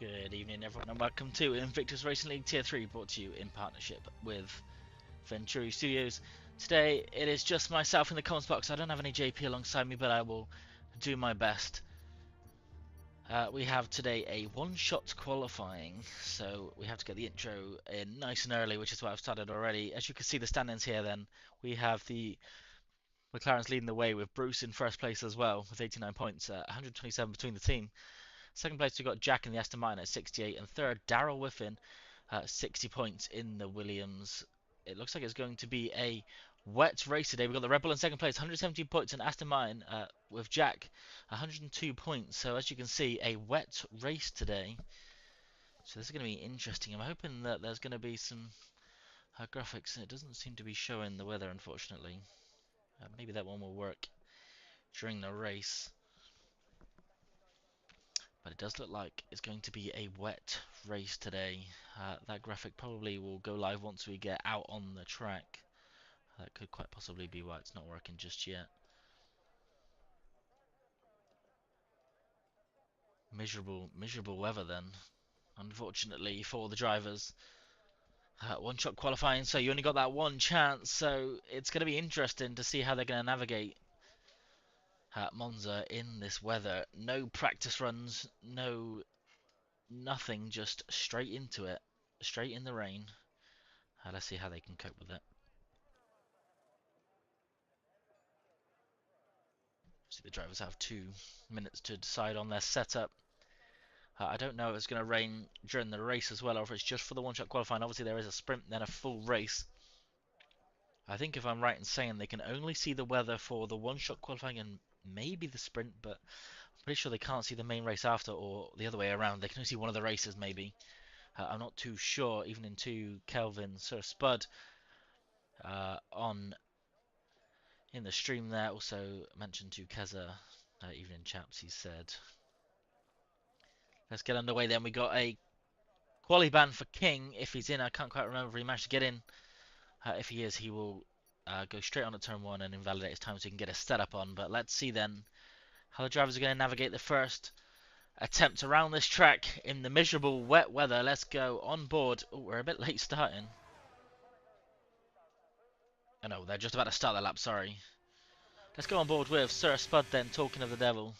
Good evening, everyone, and welcome to Invictus Racing League Tier 3, brought to you in partnership with Venturi Studios. Today, it is just myself in the comments box. I don't have any JP alongside me, but I will do my best. We have today a one-shot qualifying, so we have to get the intro in nice and early, which is why I've started already. As you can see the stand-ins here, then, we have the McLaren's leading the way with Bruce in first place as well, with 89 points, 127 between the team. Second place, we've got Jack in the Aston Martin at 68. And third, Daryl Whiffin, 60 points in the Williams. It looks like it's going to be a wet race today. We've got the Red Bull in second place, 117 points, and Aston Martin with Jack, 102 points. So as you can see, a wet race today. So this is going to be interesting. I'm hoping that there's going to be some graphics. It doesn't seem to be showing the weather, unfortunately. Maybe that one will work during the race. But it does look like it's going to be a wet race today. That graphic probably will go live once we get out on the track. That could quite possibly be why it's not working just yet. Miserable weather then, unfortunately for the drivers. One-shot qualifying, so you only got that one chance, so it's going to be interesting to see how they're going to navigate Monza in this weather. No practice runs, nothing, just straight into it, straight in the rain. Let's see how they can cope with it. See, the drivers have 2 minutes to decide on their setup. I don't know if it's going to rain during the race as well, or if it's just for the one-shot qualifying. Obviously, there is a sprint, then a full race. I think if I'm right in saying they can only see the weather for the one-shot qualifying and maybe the sprint, but I'm pretty sure they can't see the main race after, or the other way around. They can only see one of the races, maybe. I'm not too sure. Even into Kelvin, Sir Spud in the stream there. Also mentioned to Keza, evening chaps, he said. Let's get underway then. We got a quali ban for King. If he's in, I can't quite remember if he managed to get in. If he is, he will go straight on to turn 1 and invalidate his time so he can get a setup on. But let's see then how the drivers are going to navigate the first attempt around this track in the miserable wet weather. Let's go on board. Oh, we're a bit late starting. Oh no, they're just about to start their lap, sorry. Let's go on board with Sir Spud then, talking of the devil.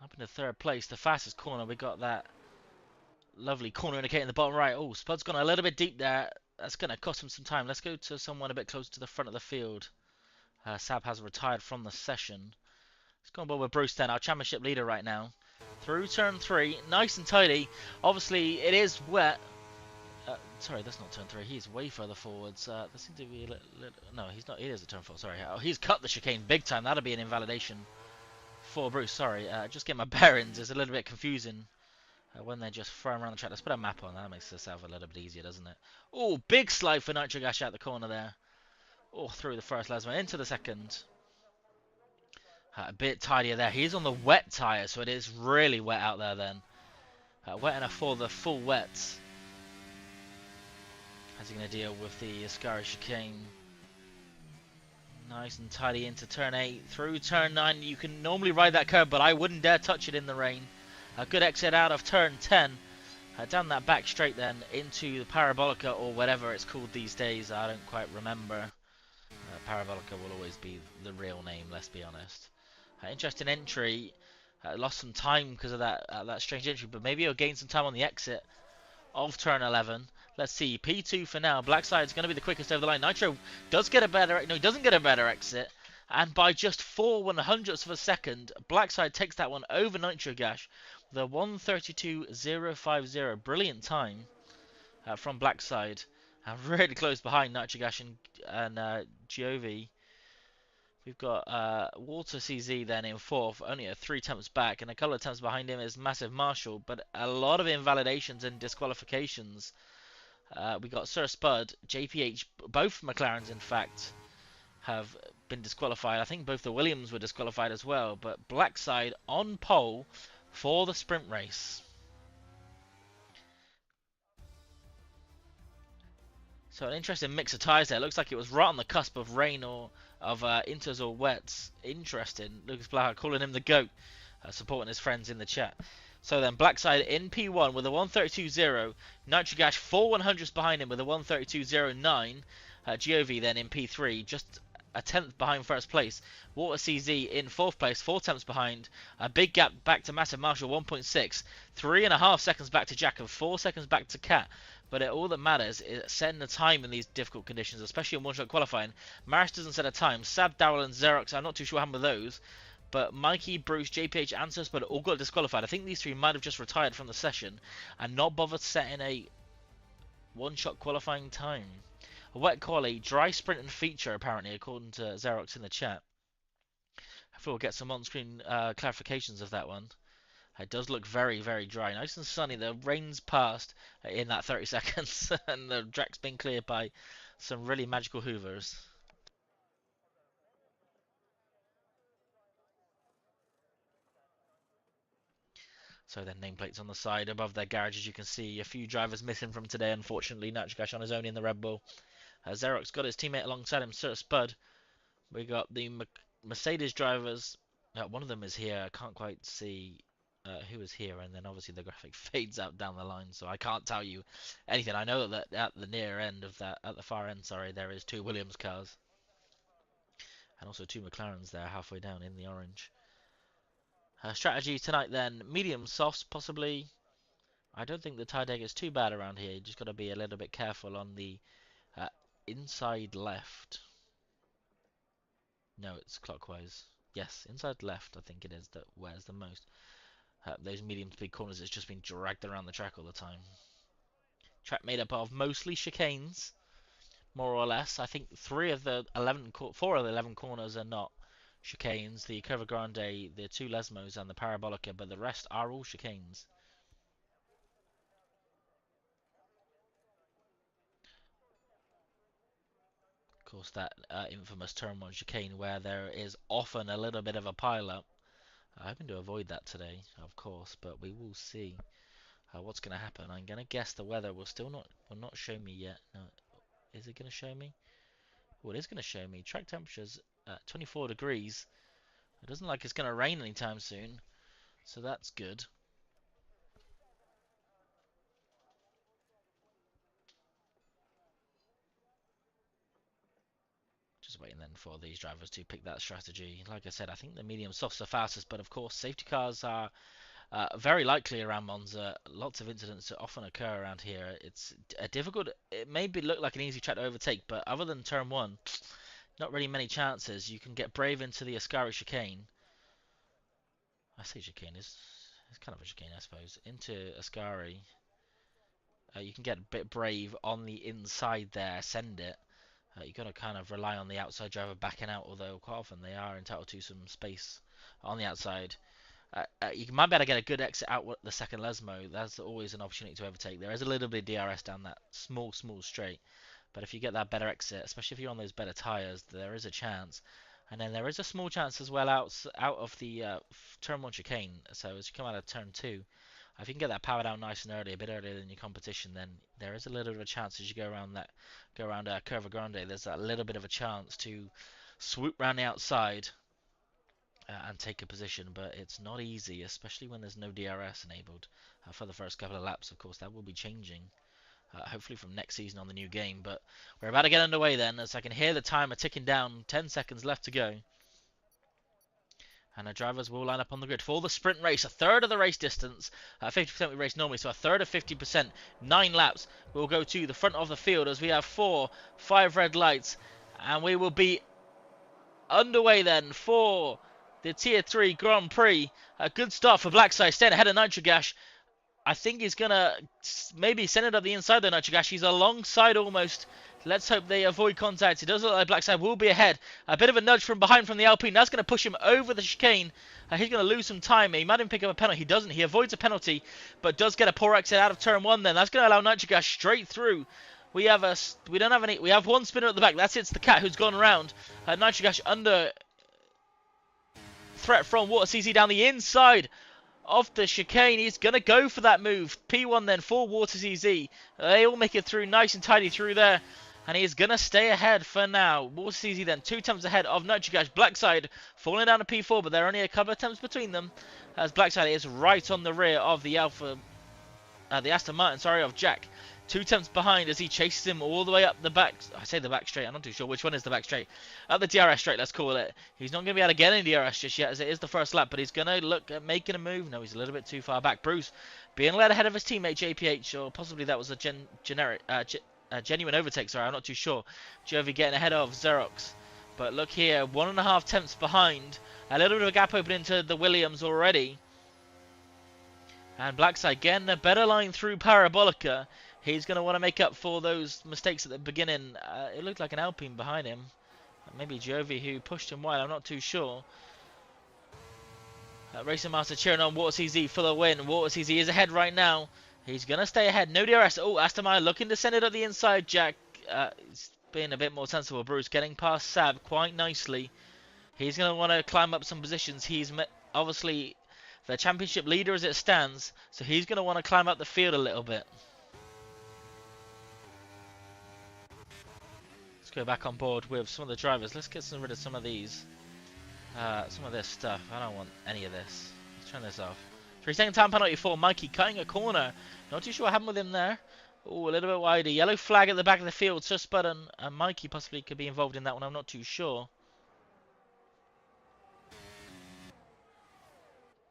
Up into third place, the fastest corner. We got that lovely corner indicating the bottom right. Oh, Spud's gone a little bit deep there. That's going to cost him some time. Let's go to someone a bit closer to the front of the field. Sab has retired from the session. Let's go on board with Bruce then, our championship leader right now. Through turn 3, nice and tidy. Obviously, it is wet. Sorry, that's not turn 3. He's way further forwards. There seems to be a little... No, he's not. He is a turn 4. Sorry. Oh, he's cut the chicane big time. That'll be an invalidation for Bruce. Sorry. Just get my bearings. It's a little bit confusing when they're just throwing around the track. Let's put a map on. That makes this a little bit easier, doesn't it? Oh, big slide for Nitro Gash out the corner there. Oh, through the first Lesman into the second. A bit tidier there. He's on the wet tyre, so it is really wet out there then. Wet enough for the full wets. How's he going to deal with the Ascari chicane? Nice and tidy into turn 8. Through turn 9. You can normally ride that curve, but I wouldn't dare touch it in the rain. A good exit out of turn 10. Down that back straight then into the Parabolica, or whatever it's called these days. I don't quite remember. Parabolica will always be the real name, let's be honest. Interesting entry. Lost some time because of that strange entry, but maybe he'll gain some time on the exit of turn 11. Let's see, P2 for now. Blackside's going to be the quickest over the line. Nitro does get a better... No, he doesn't get a better exit. And by just 4/100ths of a second, Blackside takes that one over Nitro Gash with a 1:32.050. Brilliant time from Blackside. Really close behind Nitro Gash and Giovi. We've got Walter CZ then in 4th, only at 3 attempts back, and a couple of attempts behind him is Massive Marshall, but a lot of invalidations and disqualifications. We got Sir Spud, JPH, both McLarens in fact, have been disqualified. I think both the Williams were disqualified as well, but Blackside on pole for the sprint race. So an interesting mix of tyres there. Looks like it was right on the cusp of rain or of inters or wets. Interesting. Lucas Blaha calling him the GOAT, supporting his friends in the chat. So then Blackside in P1 with a 132.0. Nitrogash 4 100s behind him with a 132.09. GOV then in P3 just a tenth behind first place. Water CZ in fourth place, 4 tenths behind. A big gap back to Massive Marshall, 1.6. 3.5 seconds back to Jack and 4 seconds back to Cat. But all that matters is setting the time in these difficult conditions, especially in one-shot qualifying. Maris doesn't set a time. Sab, Darrell and Xerox, I'm not too sure what happened with those. But Mikey, Bruce, JPH, Ansus, but all got disqualified. I think these three might have just retired from the session and not bothered setting a one-shot qualifying time. A wet quali, dry sprint and feature apparently, according to Xerox in the chat. Hopefully we'll get some on-screen clarifications of that one. It does look very, very dry. Nice and sunny. The rain's passed in that 30 seconds and the track's been cleared by some really magical hoovers. So then nameplates on the side above their garage, as you can see. A few drivers missing from today, unfortunately. Nitrogash on his own in the Red Bull. Xerox got his teammate alongside him, Sir Spud. We got the Mercedes drivers. One of them is here. I can't quite see who is here, and then obviously the graphic fades out down the line, so I can't tell you anything. I know that at the near end of that, at the far end, sorry, there is 2 Williams cars. And also 2 McLarens there, halfway down in the orange. Strategy tonight then, medium softs possibly. I don't think the tyre deck is too bad around here. You just got to be a little bit careful on the inside left. No, it's clockwise. Yes, inside left I think it is that wears the most. Those medium to big corners, it's just been dragged around the track all the time. Track made up of mostly chicanes, more or less. I think 4 of the 11 corners are not chicanes. The Curva Grande, the 2 Lesmos and the Parabolica, but the rest are all chicanes. Of course, that infamous turn 1 chicane where there is often a little bit of a pile-up. I'm hoping to avoid that today, of course, but we will see what's going to happen. I'm going to guess the weather will not show me yet. No, is it going to show me? Oh, it is going to show me. Track temperatures 24 degrees. It doesn't look like it's going to rain anytime soon, so that's good. Just waiting then for these drivers to pick that strategy. Like I said, I think the medium softs are fastest, but of course safety cars are very likely around Monza. Lots of incidents often occur around here. It's difficult. It may look like an easy track to overtake, but other than turn 1, not really many chances. You can get brave into the Ascari chicane. I say chicane, it's kind of a chicane, I suppose. Into Ascari. You can get a bit brave on the inside there, send it. You've got to kind of rely on the outside driver backing out, although quite often they are entitled to some space on the outside. You might be able to get a good exit out the second Lesmo. That's always an opportunity to overtake. There is a little bit of DRS down that small straight, but if you get that better exit, especially if you're on those better tyres, there is a chance. And then there is a small chance as well out of the turn 1 chicane. So as you come out of turn 2, if you can get that power down nice and early, a bit earlier than your competition, then there is a little bit of a chance as you go around Curva Grande. There's that little bit of a chance to swoop round the outside and take a position, but it's not easy, especially when there's no DRS enabled for the first couple of laps. Of course, that will be changing, hopefully from next season on the new game. But we're about to get underway then, as I can hear the timer ticking down. 10 seconds left to go. And the drivers will line up on the grid for the sprint race. A third of the race distance. 50% we race normally, so a third of 50%. 9 laps. We'll go to the front of the field as we have 5 red lights. And we will be underway then for the Tier 3 Grand Prix. A good start for Blackside, staying ahead of Nitrogash. I think he's going to maybe send it up the inside though, Nitrogash. He's alongside almost. Let's hope they avoid contact. It does look like Blackside will be ahead. A bit of a nudge from behind from the Alpine. That's going to push him over the chicane. He's going to lose some time. He might even pick up a penalty. He doesn't. He avoids a penalty, but does get a poor exit out of turn 1 then. That's going to allow Nitrogash straight through. We have one spinner at the back. That's it's the Cat who's gone around. Nitrogash under threat from Water CZ down the inside of the chicane. He's going to go for that move. P1 then for Water CZ. They all make it through nice and tidy through there. And he's going to stay ahead for now. Water CZ then 2 attempts ahead of Nitrogash. Blackside falling down to P4, but there are only a couple of attempts between them. As Blackside is right on the rear of the the Aston Martin, sorry, of Jack. 2 attempts behind as he chases him all the way up the back. I say the back straight, I'm not too sure which one is the back straight. Up the DRS straight, let's call it. He's not going to be able to get any DRS just yet as it is the first lap, but he's going to look at making a move. No, he's a little bit too far back. Bruce being led ahead of his teammate JPH, or possibly that was a genuine overtake, sorry, I'm not too sure. Jovi getting ahead of Xerox. But look here, 1.5 tenths behind. A little bit of a gap open into the Williams already. And Blackside getting a better line through Parabolica. He's going to want to make up for those mistakes at the beginning. It looked like an Alpine behind him. Maybe Jovi who pushed him wide, I'm not too sure. Racing Master cheering on Water CZ for the win. Water CZ is ahead right now. He's going to stay ahead. No DRS. Oh, Aston Martin looking to send it up the inside. Jack being a bit more sensible. Bruce getting past Sab quite nicely. He's going to want to climb up some positions. He's obviously the championship leader as it stands. So he's going to want to climb up the field a little bit. Let's go back on board with some of the drivers. Let's get rid of some of these. Some of this stuff. I don't want any of this. Let's turn this off. 3-second time penalty for Mikey cutting a corner. Not too sure what happened with him there. Oh, a little bit wider. Yellow flag at the back of the field. Sus Button and Mikey possibly could be involved in that one. I'm not too sure.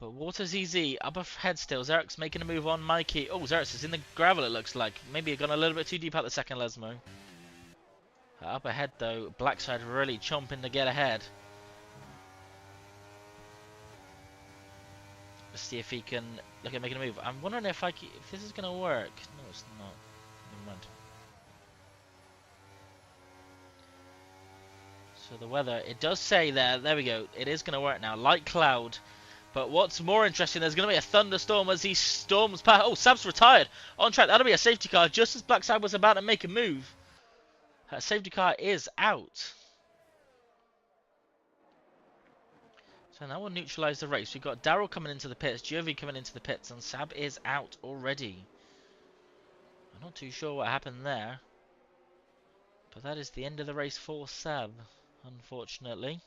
But Water's easy. Up ahead still. Xerx's making a move on Mikey. Oh, Xerx is in the gravel it looks like. Maybe gone a little bit too deep out the second Lesmo. Up ahead though. Blackside really chomping to get ahead. Let's see if he can look at making a move. I'm wondering if this is going to work. No, it's not. Never mind. So the weather, it does say there we go. It is going to work now. Light cloud. But what's more interesting, there's going to be a thunderstorm as he storms past. Oh, Sab's retired. On track, that'll be a safety car just as Blackside was about to make a move. That safety car is out. So that will neutralise the race. We've got Daryl coming into the pits, Jovi coming into the pits, and Sab is out already. I'm not too sure what happened there. But that is the end of the race for Sab, unfortunately.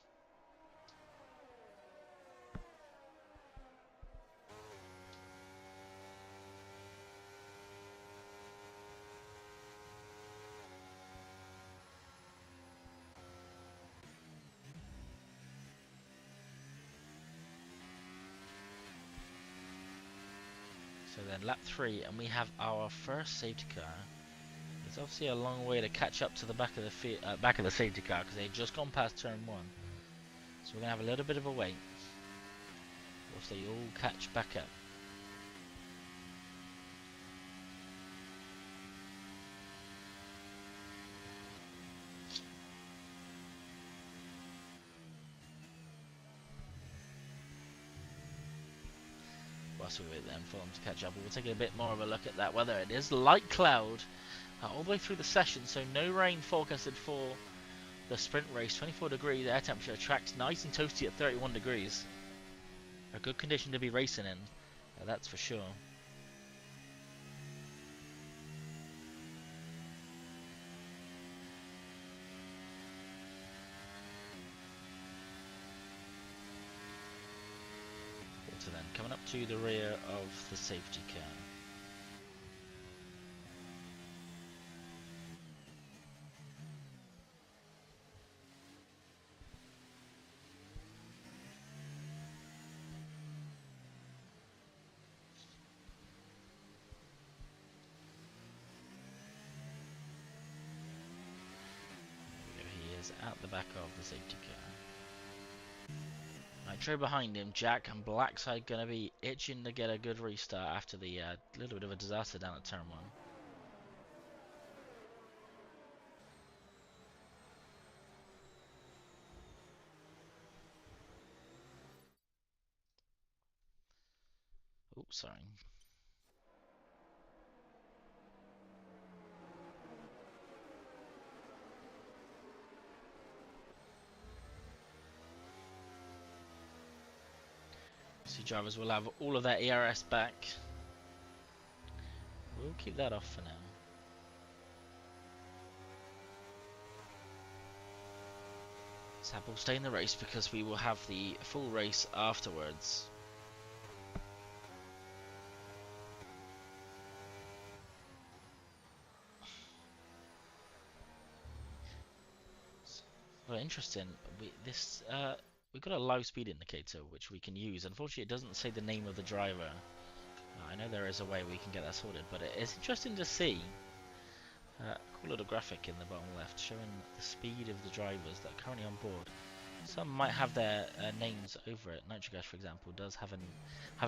So then lap 3, and we have our first safety car. It's obviously a long way to catch up to the back of the safety car because they've just gone past turn 1. So we're gonna have a little bit of a wait. Whilst they all catch back up. Whilst we wait then for them to catch up, we'll take a bit more of a look at that weather. It is light cloud all the way through the session, so no rain forecasted for the sprint race. 24 degrees air temperature, track's nice and toasty at 31 degrees. A good condition to be racing in, that's for sure. So then coming up to the rear of the safety car. He is at the back of the safety car. Nitro behind him, Jack and Blackside going to be itching to get a good restart after the little bit of a disaster down at turn 1. Oops, sorry. So drivers will have all of their ERS back. We'll keep that off for now. Sab will stay in the race because we will have the full race afterwards. Well, interesting. We've got a low speed indicator which we can use. Unfortunately, it doesn't say the name of the driver. I know there is a way we can get that sorted, but it's interesting to see. Cool little graphic in the bottom left showing the speed of the drivers that are currently on board. Some might have their names over it. Nitrogas, for example, does have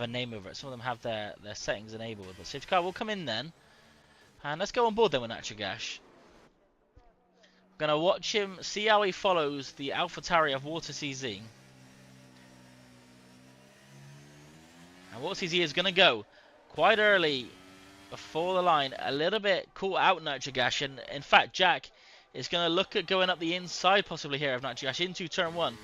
a name over it. Some of them have their settings enabled. But safety car will come in then, and let's go on board then with Nitrogas. We're gonna watch him, see how he follows the AlphaTauri of Water CZ. And Water CZ is gonna go quite early before the line, a little bit caught out Nitrogas, and in fact Jack is going to look at going up the inside possibly here of Nitrogas into turn 1.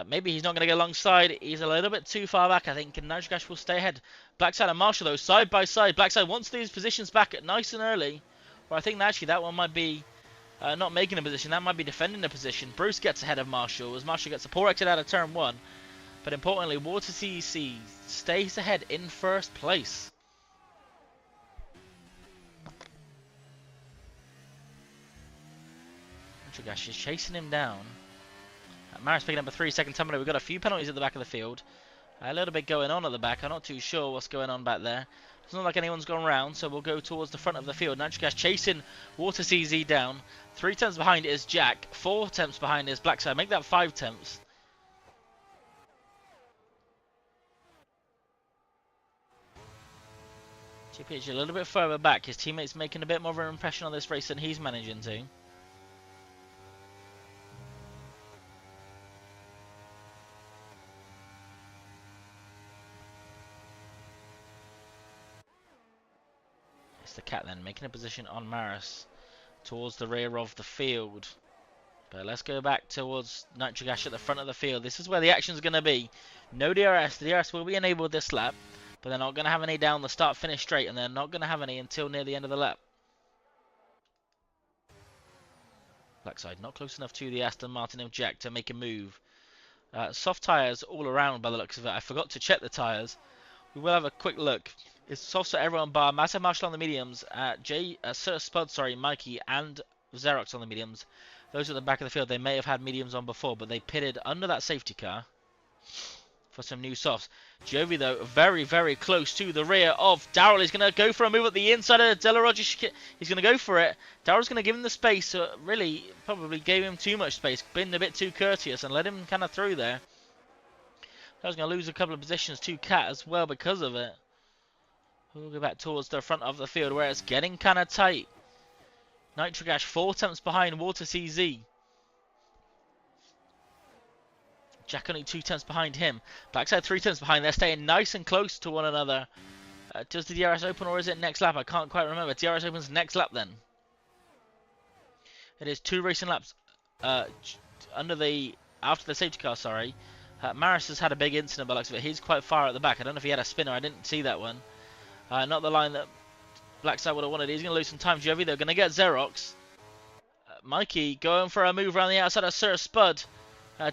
Maybe he's not going to get alongside, he's a little bit too far back I think, and Nitrogas will stay ahead. Blackside and Marshall though, side by side. Blackside wants these positions back nice and early, or I think actually that one might be not making a position, that might be defending a position. Bruce gets ahead of Marshall as Marshall gets a poor exit out of turn 1, but importantly Water CC stays ahead in first place. Nitrogas is chasing him down. Maris picking up a 3-second time. We've got a few penalties at the back of the field. A little bit going on at the back. I'm not too sure what's going on back there. Doesn't look like anyone's gone round, so we'll go towards the front of the field. Nitrogas chasing Water CZ down. 3 tenths behind is Jack. 4 tenths behind is Blackside. Make that 5 tenths. GPH a little bit further back. His teammates making a bit more of an impression on this race than he's managing to. The cat then making a position on Maris towards the rear of the field, but let's go back towards Nitrogas at the front of the field. This is where the action is going to be. No DRS. The DRS will be enabled this lap, but they're not going to have any down the start finish straight, and they're not going to have any until near the end of the lap. Blackside not close enough to the Aston Martin of Jack to make a move. Soft tyres all around by the looks of it. I forgot to check the tyres. We will have a quick look. It's soft for everyone bar Massive Marshall on the mediums, Sir Spud, Mikey and Xerox on the mediums. Those at the back of the field, they may have had mediums on before, but they pitted under that safety car for some new softs. Jovi though, very, very close to the rear of Darrell. He's going to go for a move at the inside of De La Roger. He's going to go for it. Darrell's going to give him the space, really probably gave him too much space, been a bit too courteous and let him kind of through there. I was going to lose a couple of positions to Cat as well because of it. We'll go back towards the front of the field where it's getting kind of tight. Nitrogas 4 tenths behind Water CZ. Jack only 2 tenths behind him. Blackside 3 tenths behind. They're staying nice and close to one another. Does the DRS open or is it next lap? I can't quite remember. DRS opens next lap then. It is 2 racing laps after the safety car, sorry. Maris has had a big incident by the looks of it. He's quite far at the back. I don't know if he had a spinner. I didn't see that one. Not the line that Blackside would have wanted. He's going to lose some time. Jovi, they're going to get Xerox. Mikey going for a move around the outside of Sir Spud.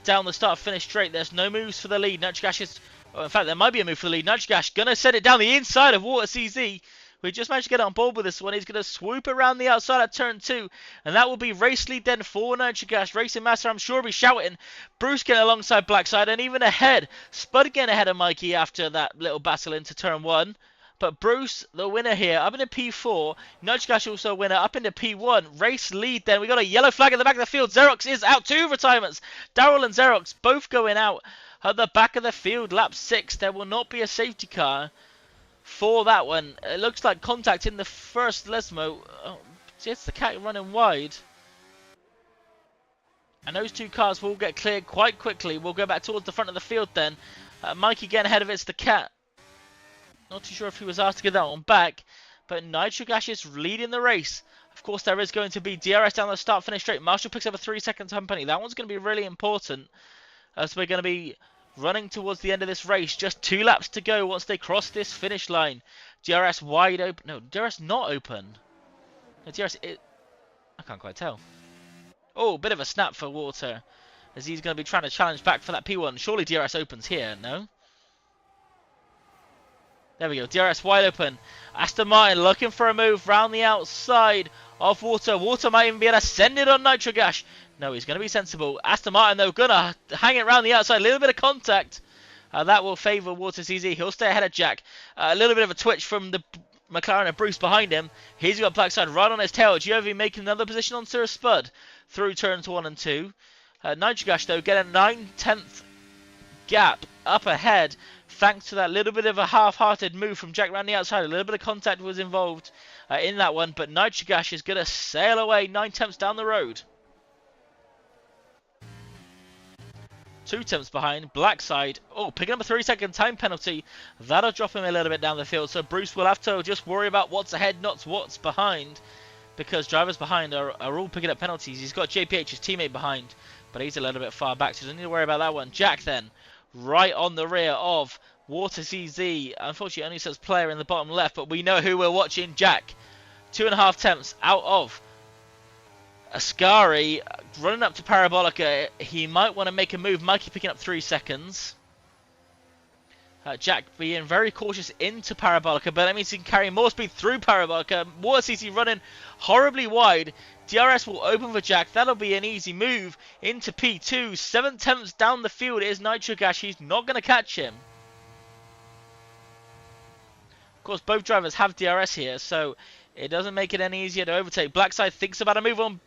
Down the start, finish straight. There's no moves for the lead. Nitrogas is... Oh, in fact, there might be a move for the lead. Nitrogas going to send it down the inside of Water CZ. We just managed to get on board with this one. He's going to swoop around the outside at turn 2. And that will be race lead then for Nitrogas. Racing Master, I'm sure, will be shouting. Bruce getting alongside Blackside and even ahead. Spud getting ahead of Mikey after that little battle into turn 1. But Bruce, the winner here, up into P4. Nitrogas also a winner, up into P1. Race lead then. We got a yellow flag at the back of the field. Xerox is out. 2 retirements. Darrell and Xerox both going out at the back of the field. Lap 6. There will not be a safety car for that one. It looks like contact in the first Lesmo. Oh, it's the cat running wide. And those 2 cars will get cleared quite quickly. We'll go back towards the front of the field then. Mikey getting ahead of it's the cat. Not too sure if he was asked to get that one back, but Nitrogas is leading the race. Of course, there is going to be DRS down the start, finish straight. Marshall picks up a 3-second time penalty. That one's going to be really important as we're going to be running towards the end of this race. Just 2 laps to go once they cross this finish line. DRS wide open. No, DRS not open. No, DRS... I can't quite tell. Oh, bit of a snap for Water. as he's going to be trying to challenge back for that P1. Surely DRS opens here, no? There we go, DRS wide open. Aston Martin looking for a move round the outside of Water. Water might even be able to send it on Nitrogash. No, he's going to be sensible. Aston Martin, though, going to hang it round the outside. A little bit of contact. That will favour Water CZ. He'll stay ahead of Jack. A little bit of a twitch from the McLaren of Bruce behind him. He's got Blackside right on his tail. Giovanni making another position on Sir Spud through turns 1 and 2. Nitrogash, though, getting a 9/10 gap up ahead thanks to that little bit of a half-hearted move from Jack around the outside. A little bit of contact was involved in that one, but Nitrogash is going to sail away 9/10 down the road. 2/10 behind, Blackside. Oh, picking up a 3-second time penalty. That'll drop him a little bit down the field, so Bruce will have to just worry about what's ahead, not what's behind, because drivers behind are all picking up penalties. He's got JPH, his teammate, behind, but he's a little bit far back, so doesn't need to worry about that one. Jack then, right on the rear of Water CZ. Unfortunately, only says player in the bottom left, but we know who we're watching. Jack, 2.5 out of Ascari, running up to Parabolica. He might want to make a move. Mikey picking up 3 seconds. Jack being very cautious into Parabolica, but that means he can carry more speed through Parabolica. Water CZ running horribly wide. DRS will open for Jack. That'll be an easy move into P2. 7/10 down the field is Nitrogash. He's not going to catch him. Of course, both drivers have DRS here, so it doesn't make it any easier to overtake. Blackside thinks about a move on.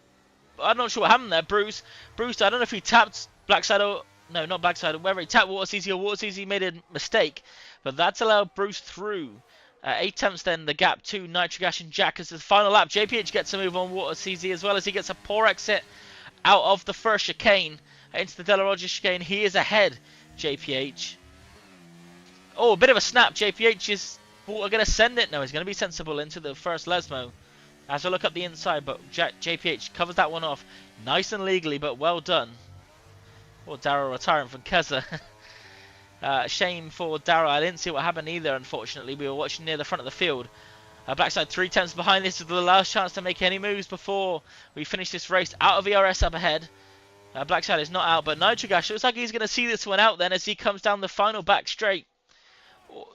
I'm not sure what happened there. Bruce, I don't know if he tapped Blackside or... No, not Blackside. Whether he tapped Water CZ or Water CZ made a mistake. But that's allowed Bruce through. 8/10 then, the gap to Nitrogash and Jack as the final lap. JPH gets a move on Water CZ as well as he gets a poor exit out of the first chicane into the Della Rogers chicane. He is ahead, JPH. Oh, a bit of a snap. JPH is going to send it. No, he's going to be sensible into the first Lesmo. As I look up the inside, but JPH covers that one off. Nice and legally, but well done. Or Darryl retiring from Keza. Shame for Darryl. I didn't see what happened either, unfortunately. We were watching near the front of the field. Blackside 3/10 behind. This is the last chance to make any moves before we finish this race. Out of ERS up ahead. Blackside is not out, but Nitrogash looks like he's going to see this one out then as he comes down the final back straight.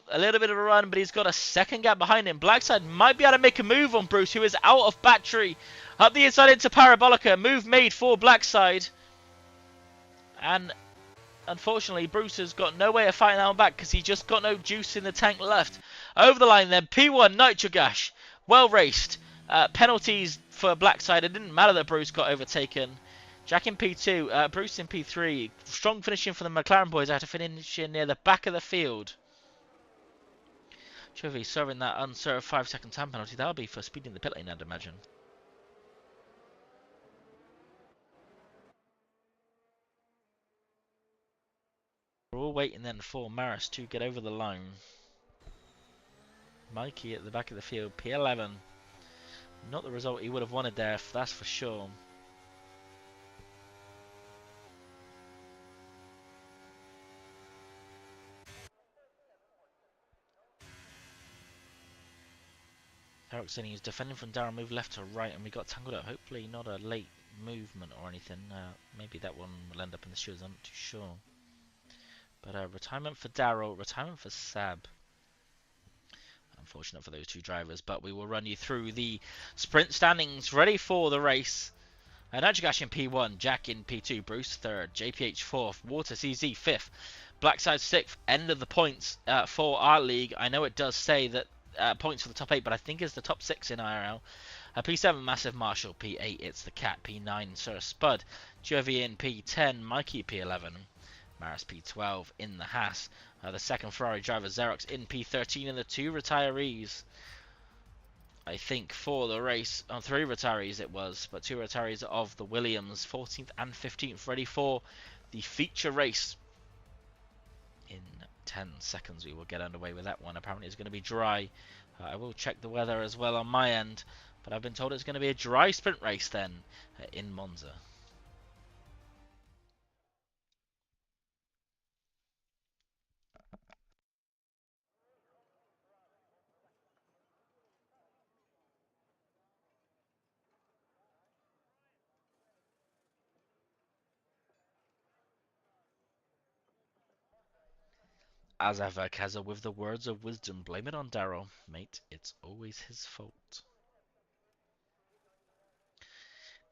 A little bit of a run, but he's got a second gap behind him. Blackside might be able to make a move on Bruce, who is out of battery. Up the inside into Parabolica. Move made for Blackside. And unfortunately, Bruce has got no way of fighting that one back because he just got no juice in the tank left. Over the line then, P1 Nitrogash. Well raced. Penalties for Blackside. It didn't matter that Bruce got overtaken. Jack in P2, Bruce in P3. Strong finishing for the McLaren boys after finishing near the back of the field. Chovy serving that unserved 5-second time penalty. That'll be for speeding the pit lane, I'd imagine. We're all waiting then for Maris to get over the line. Mikey at the back of the field, P11. Not the result he would have wanted there, that's for sure. Eric saying he's defending from Darren, move left to right, and we got tangled up. Hopefully not a late movement or anything. Maybe that one will end up in the shoes, I'm not too sure. But retirement for Darryl, retirement for Sab. Unfortunate for those two drivers, but we will run you through the sprint standings ready for the race. Nitrogash in P1, Jack in P2, Bruce 3rd, JPH 4th, Water CZ 5th, Blackside 6th. End of the points for our league. I know it does say that points for the top 8, but I think it's the top 6 in IRL. P7, Massive Marshall. P8, it's the Cat. P9, Sir Spud. Jovi in P10, Mikey P11. Maris P12 in the Haas. The second Ferrari driver, Xerox, in P13, and the 2 retirees. I think for the race, 3 retirees it was, but 2 retirees of the Williams, 14th and 15th, ready for the feature race. In 10 seconds we will get underway with that one. Apparently it's going to be dry. I will check the weather as well on my end, but I've been told it's going to be a dry sprint race then in Monza. As ever, Keza with the words of wisdom. Blame it on Daryl, mate. It's always his fault.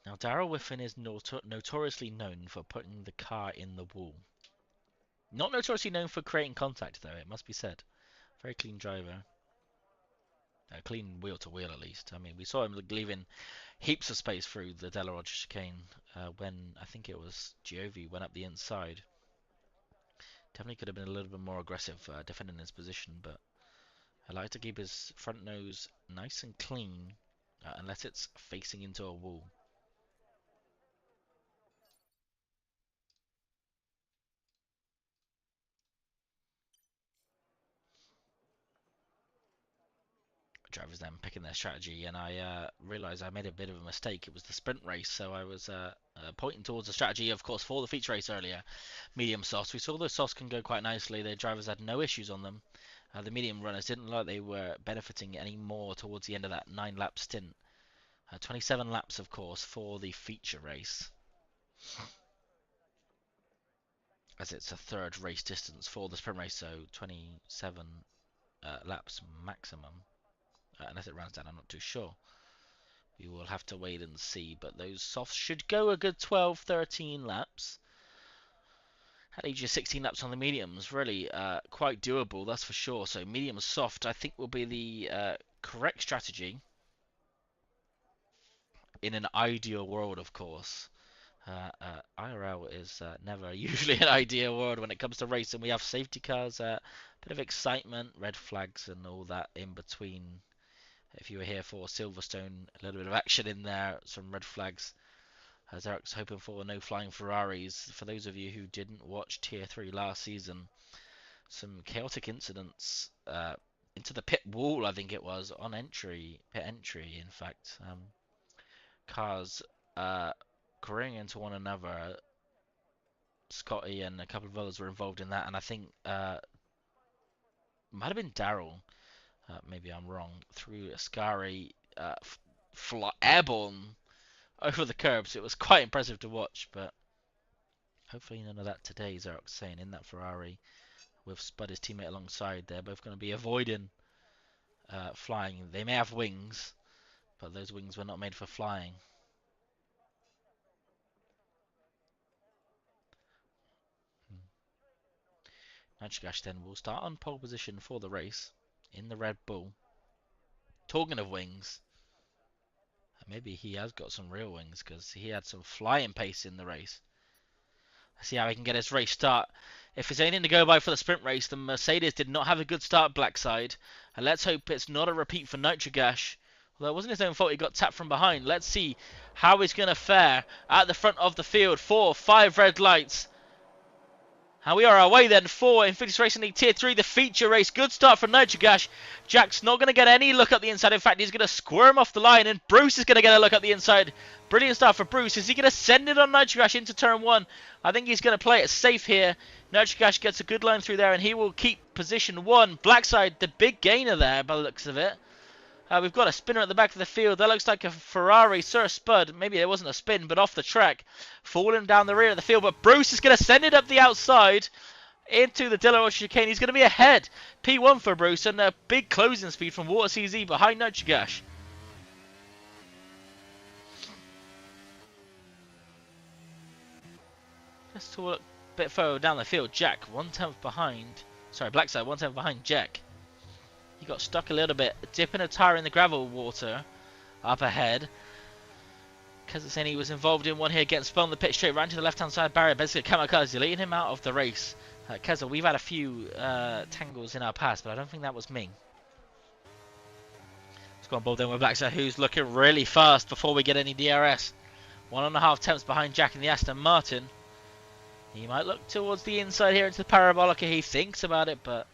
Now, Daryl Whiffen is notoriously known for putting the car in the wall. Not notoriously known for creating contact, though, it must be said. Very clean driver. Clean wheel to wheel, at least. I mean, we saw him leaving heaps of space through the Delaroche chicane when I think it was Giovi went up the inside. Definitely could have been a little bit more aggressive defending his position, but I like to keep his front nose nice and clean unless it's facing into a wall. Drivers then picking their strategy, and I realised I made a bit of a mistake. It was the sprint race, so I was pointing towards the strategy, of course, for the feature race earlier. Medium softs. We saw those softs can go quite nicely. The drivers had no issues on them. The medium runners didn't look like they were benefiting any more towards the end of that 9-lap stint. 27 laps, of course, for the feature race, as it's a third race distance for the sprint race, so 27 laps maximum. Unless it runs down, I'm not too sure. We will have to wait and see, but those softs should go a good 12-13 laps. At age of 16 laps on the mediums, really quite doable, that's for sure. So medium soft, I think, will be the correct strategy in an ideal world, of course. IRL is never usually an ideal world when it comes to racing. We have safety cars, bit of excitement, red flags, and all that in between. If you were here for Silverstone, a little bit of action in there, some red flags. As Eric's hoping for no flying Ferraris. For those of you who didn't watch Tier 3 last season, some chaotic incidents into the pit wall, I think it was, on pit entry, in fact. Cars careening into one another. Scotty and a couple of others were involved in that, and I think might have been Daryl. Maybe I'm wrong. Through Ascari, airborne over the curbs. It was quite impressive to watch, but hopefully none of that today, Zarok's saying, in that Ferrari with Spud, his teammate, alongside. They're both going to be avoiding flying. They may have wings, but those wings were not made for flying. Nightgash then will start on pole position for the race in the Red Bull. Talking of wings, maybe he has got some real wings because he had some flying pace in the race. Let's see how he can get his race start. If there's anything to go by for the sprint race, the Mercedes did not have a good start Blackside. And let's hope it's not a repeat for Nitrogash. Although it wasn't his own fault, he got tapped from behind. Let's see how he's going to fare at the front of the field. 4, 5 red lights. And we are away then for Invictus Racing League Tier 3, the feature race. Good start from Nitrogash. Jack's not going to get any look at the inside. In fact, he's going to squirm off the line, and Bruce is going to get a look at the inside. Brilliant start for Bruce. Is he going to send it on Nitrogash into turn 1? I think he's going to play it safe here. Nitrogash gets a good line through there, and he will keep position 1. Blackside, the big gainer there by the looks of it. We've got a spinner at the back of the field. That looks like a Ferrari. Sir Spud, maybe it wasn't a spin, but off the track. Falling down the rear of the field. But Bruce is going to send it up the outside into the Delaroche chicane. He's going to be ahead. P1 for Bruce, and a big closing speed from Water CZ behind Nitrogash. Let's talk a bit further down the field. Jack, 1/10 behind. Sorry, Blackside, 1/10 behind Jack. He got stuck a little bit, dipping a tyre in the gravel water up ahead. Keza he was involved in one here, getting spun on the pit straight, right to the left-hand side barrier. Basically, Kamikaze leading him out of the race. Keza, we've had a few tangles in our past, but I don't think that was me. Let's go on board then with Blackside, who's looking really fast before we get any DRS. 1.5 tenths behind Jack in the Aston Martin. He might look towards the inside here into the Parabolica. He thinks about it, but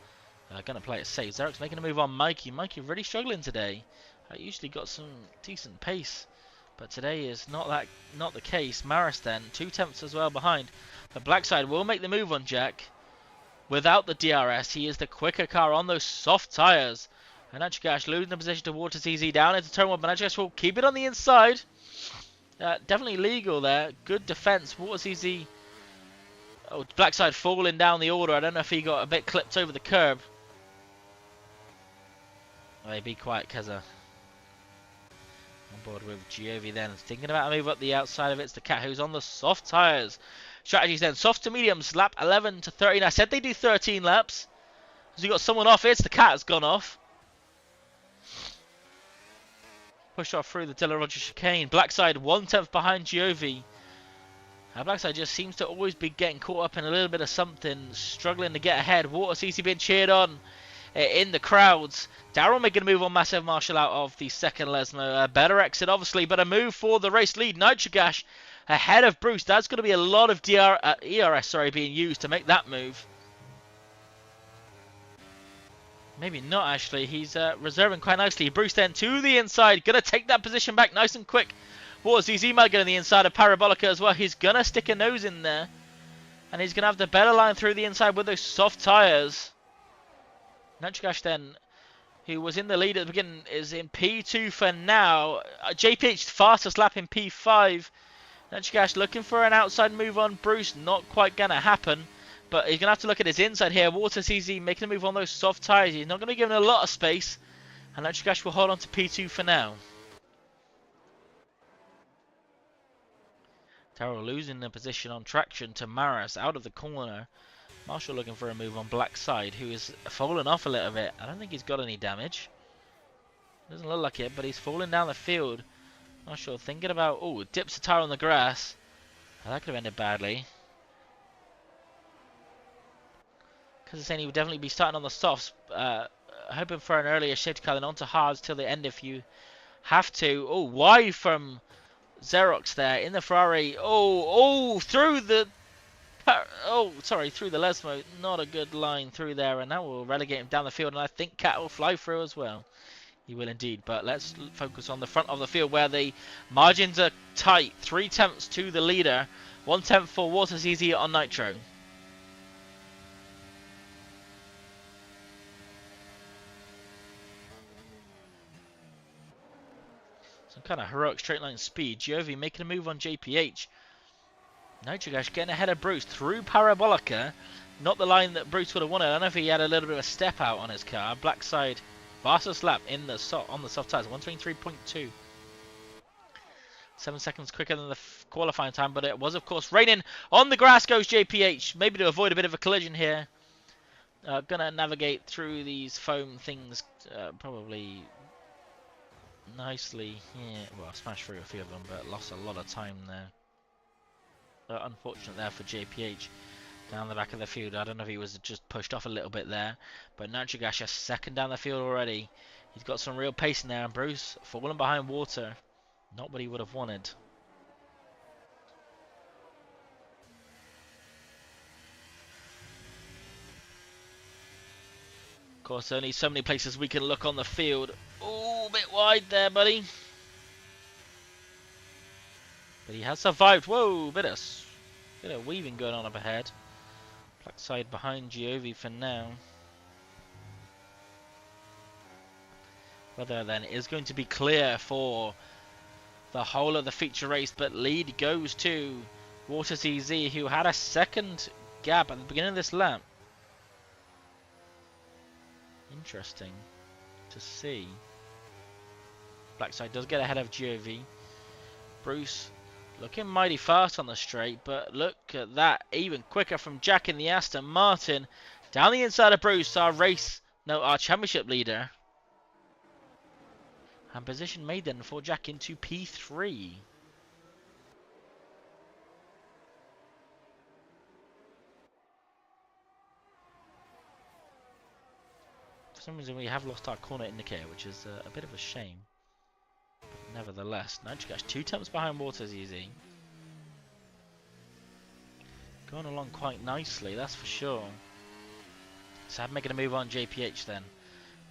going to play it safe. Zarek's making a move on Mikey. Mikey really struggling today. Usually got some decent pace, but today is not the case. Maris then 2 tenths as well behind. But Blackside will make the move on Jack without the DRS. He is the quicker car on those soft tyres. And Nitrogash losing the position to Water CZ down into turn 1. But Nitrogash will keep it on the inside. Definitely legal there. Good defence. Water CZ Oh, Blackside falling down the order. I don't know if he got a bit clipped over the curb. Hey, be quiet, Keza. On board with Giovi then. Thinking about a move up the outside of it. It's the Cat who's on the soft tyres. Strategies then. Soft to mediums. Lap 11 to 13. I said they do 13 laps. So you got someone off. It's the Cat has gone off. Pushed off through the Della Roger chicane. Blackside 1/10 behind Giovi. Blackside just seems to always be getting caught up in a little bit of something. Struggling to get ahead. Water CC being cheered on in the crowds. Darrell making a move on Massive Marshall out of the second Lesmo. A better exit, obviously, but a move for the race lead. Nitrogash ahead of Bruce. That's going to be a lot of ERS being used to make that move. Maybe not, actually. He's reserving quite nicely. Bruce then to the inside. Going to take that position back nice and quick. ZZ might get on the inside of Parabolica as well. He's going to stick a nose in there. And he's going to have the better line through the inside with those soft tyres. Nitrogash then, who was in the lead at the beginning, is in P2 for now. JPH fastest lap in P5. Nitrogash looking for an outside move on Bruce. Not quite going to happen. But he's going to have to look at his inside here. Water CZ making a move on those soft tyres. He's not going to be given a lot of space. And Nitrogash will hold on to P2 for now. Terrell losing the position on traction to Maris out of the corner. Marshall looking for a move on Blackside, who is fallen off a little bit. I don't think he's got any damage. Doesn't look like it, but he's falling down the field. Marshall thinking about... Oh, dips a tire on the grass. That could have ended badly. Because it's saying he would definitely be starting on the softs. Hoping for an earlier safety car, then onto hards till the end if you have to. Oh, wide from Xerox there in the Ferrari. Oh, through the... through the Lesmo. Not a good line through there, and that will relegate him down the field, and I think Cat will fly through as well. He will indeed, but let's focus on the front of the field where the margins are tight. 3/10 to the leader, 1/10 for Water CZ on Nitro. Some kind of heroic straight line speed. Giovi making a move on JPH. Nitrogash getting ahead of Bruce through Parabolica. Not the line that Bruce would have wanted. I don't know if he had a little bit of a step out on his car. Blackside fastest lap in the on the soft tyres. 123.2. 7 seconds quicker than the qualifying time, but it was of course raining. On the grass goes JPH. Maybe to avoid a bit of a collision here. Gonna navigate through these foam things probably nicely. Yeah, well, smashed through a few of them, but lost a lot of time there. Unfortunate there for JPH down the back of the field. I don't know if he was just pushed off a little bit there, but Nitrogash is second down the field already. He's got some real pace in there, and Bruce falling behind Water. Not what he would have wanted. Of course, only so many places we can look on the field. Oh, a bit wide there, buddy. But he has survived. Whoa, bit of weaving going on up ahead. Blackside behind Giovi for now. Weather then is going to be clear for the whole of the feature race, but lead goes to Water CZ, who had a second gap at the beginning of this lap. Interesting to see. Blackside does get ahead of Giovi. Bruce looking mighty fast on the straight, but look at that, even quicker from Jack in the Aston Martin. Down the inside of Bruce, our championship leader. And position made then for Jack into P3. For some reason we have lost our corner indicator, which is a bit of a shame. Nevertheless, Nitrogash 2/10 behind Water's easy. Going along quite nicely, that's for sure. So I'm making a move on JPH then,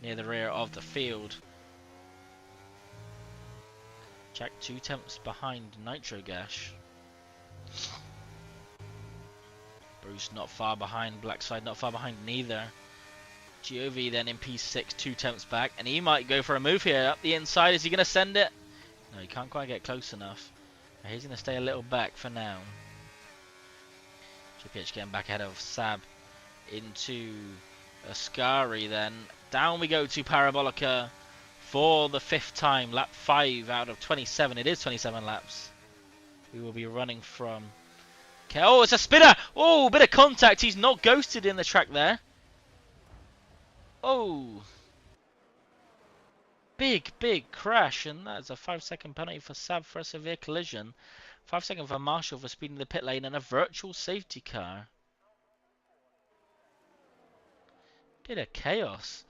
near the rear of the field. Jack 2/10 behind Nitrogash. Bruce not far behind, Blackside not far behind neither. Giovi then in P6, 2/10 back, and he might go for a move here up the inside. Is he going to send it? No, he can't quite get close enough. He's going to stay a little back for now. GPH getting back ahead of Sab into Ascari then. Down we go to Parabolica for the 5th time. Lap 5 out of 27. It is 27 laps. We will be running from... Okay. Oh, it's a spinner! Oh, bit of contact. He's not ghosted in the track there. Oh. Big crash. And that's a 5-second penalty for Sab for a severe collision. 5 seconds for Marshall for speeding the pit lane and a virtual safety car. Bit of chaos.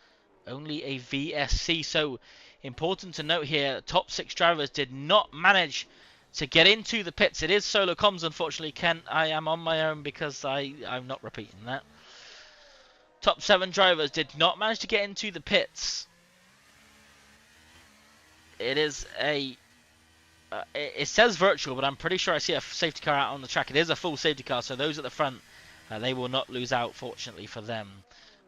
Only a VSC. So important to note here, top 6 drivers did not manage to get into the pits. It is solo comms, unfortunately, Ken. I am on my own because I'm not repeating that. Top 7 drivers did not manage to get into the pits. It is a... it says virtual, but I'm pretty sure I see a safety car out on the track. It is a full safety car, so those at the front, they will not lose out, fortunately for them.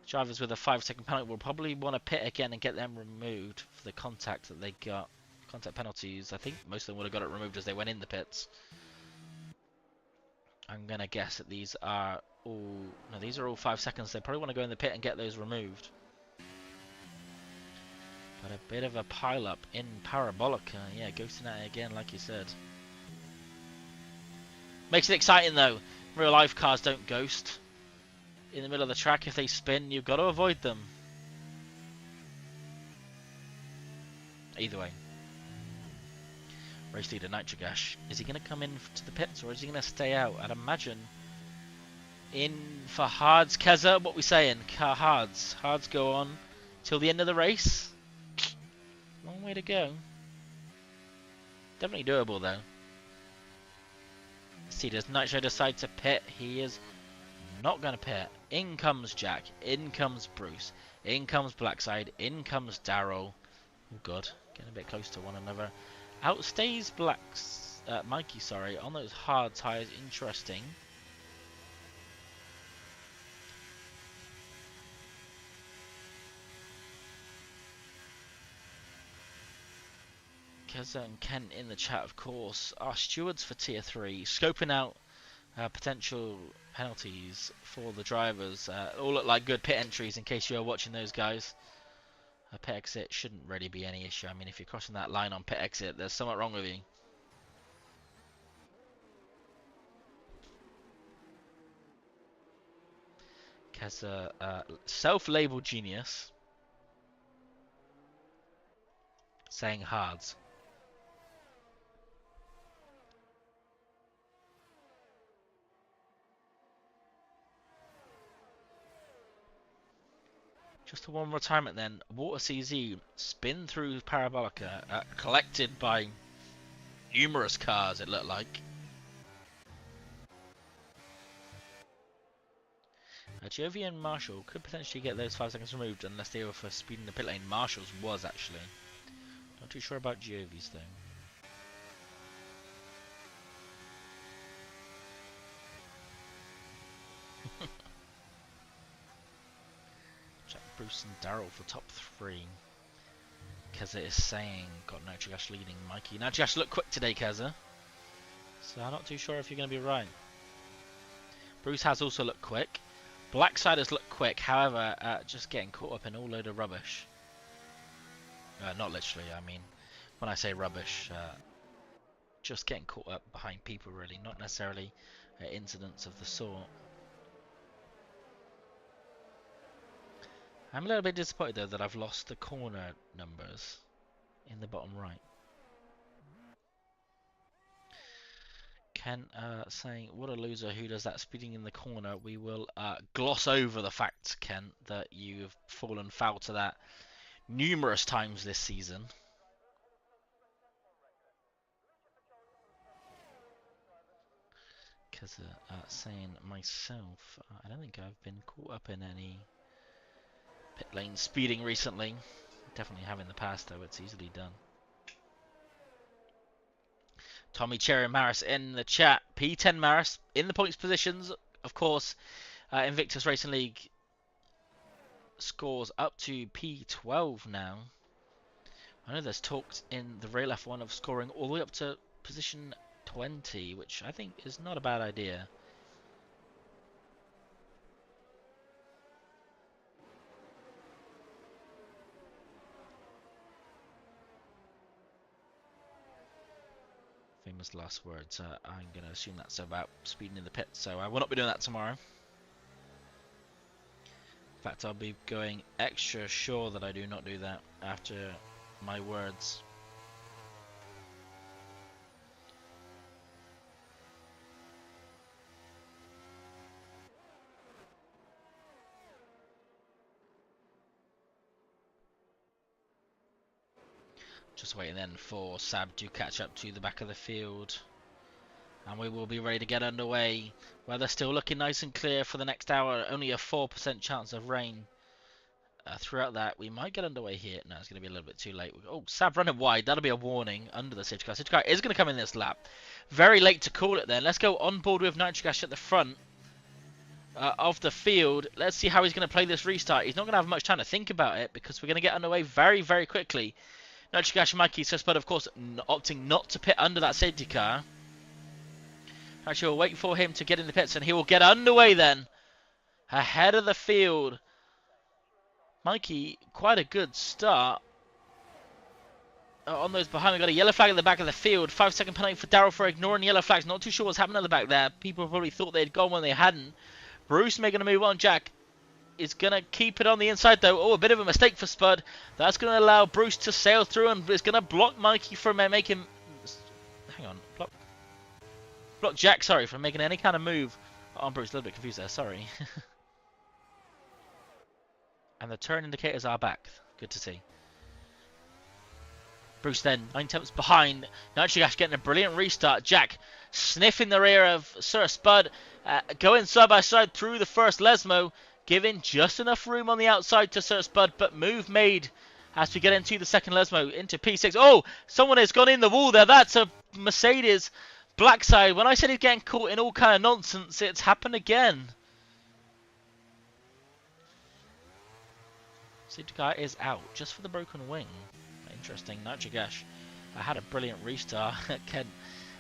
Drivers with a 5-second penalty will probably want to pit again and get them removed for the contact that they got. Contact penalties, I think most of them would have got it removed as they went in the pits. I'm going to guess that these are all... No, these are all 5 seconds. They probably want to go in the pit and get those removed. But a bit of a pile-up in Parabolica. Yeah, ghosting at it again, like you said. Makes it exciting, though. Real-life cars don't ghost. In the middle of the track, if they spin, you've got to avoid them. Either way. Race leader Nitrogash. Is he going to come in to the pits, or is he going to stay out? I'd imagine in for Hards. Keza, what we saying? Hards. Hards go on till the end of the race. Long way to go. Definitely doable, though. Let's see, does Nitro decide to pit? He is not going to pit. In comes Jack. In comes Bruce. In comes Blackside. In comes Daryl. Oh, God. Getting a bit close to one another. Outstays Mikey, sorry, on those hard tyres. Interesting. Keza and Kent in the chat, of course, are stewards for Tier 3, scoping out potential penalties for the drivers. All look like good pit entries in case you are watching those guys. A pit exit shouldn't really be any issue. I mean, if you're crossing that line on pit exit, there's something wrong with you. Keza, self-labeled genius, saying hards. Just a one retirement then. Water CZ spin through Parabolica, collected by numerous cars, it looked like. Giovy and Marshall could potentially get those 5 seconds removed unless they were for speeding the pit lane. Marshall's was actually. Not too sure about Giovy's though. Bruce and Daryl for top 3. Keza is saying, got Nitrogash leading Mikey. Nitrogash looked quick today, Keza. So I'm not too sure if you're going to be right. Bruce has also looked quick. Blackside has looked quick, however, just getting caught up in all load of rubbish. Not literally, I mean, when I say rubbish, just getting caught up behind people really, not necessarily incidents of the sort. I'm a little bit disappointed though that I've lost the corner numbers in the bottom right. Ken saying, what a loser who does that speeding in the corner. We will gloss over the fact, Ken, that you've fallen foul to that numerous times this season. Because saying myself, I don't think I've been caught up in any pit lane speeding recently. Definitely have in the past though, it's easily done. Tommy Cherry Maris in the chat. P10 Maris in the points positions. Of course, Invictus Racing League scores up to P12 now. I know there's talks in the Real F1 of scoring all the way up to position 20, which I think is not a bad idea. famous last words. I'm going to assume that's about speeding in the pit, so I will not be doing that tomorrow. In fact, I'll be going extra sure that I do not do that after my words. Just waiting then for Sab to catch up to the back of the field. And we will be ready to get underway. Weather still looking nice and clear for the next hour. Only a 4% chance of rain. Throughout that, we might get underway here. No, it's going to be a little bit too late. Oh, Sab running wide. That'll be a warning under the safety car. Safety car is going to come in this lap. Very late to call it then. Let's go on board with Nitrogas at the front of the field. Let's see how he's going to play this restart. He's not going to have much time to think about it because we're going to get underway very, very quickly. Nitrogas and Mikey Suspect, of course, opting not to pit under that safety car. Actually, we'll wait for him to get in the pits and he will get underway then. Ahead of the field. Mikey, quite a good start. On those behind, we've got a yellow flag at the back of the field. 5-second penalty for Daryl for ignoring yellow flags. Not too sure what's happening at the back there. People probably thought they'd gone when they hadn't. Bruce making a move on. Jack is going to keep it on the inside though. Oh, a bit of a mistake for Spud. That's going to allow Bruce to sail through and is going to block Mikey from making... Hang on. Block Jack, sorry, from making any kind of move on Bruce. A little bit confused there, sorry. And the turn indicators are back. Good to see. Bruce then, 9 tenths behind. Nitrogas getting a brilliant restart. Jack sniffing the rear of Sir Spud. Going side by side through the first Lesmo. Giving just enough room on the outside to Sir Spud. But move made as we get into the second Lesmo. Into P6. Oh, someone has gone in the wall there. That's a Mercedes black side. When I said he's getting caught in all kind of nonsense, it's happened again. Safety car is out just for the broken wing. Interesting. Nitrogas had a brilliant restart. Ken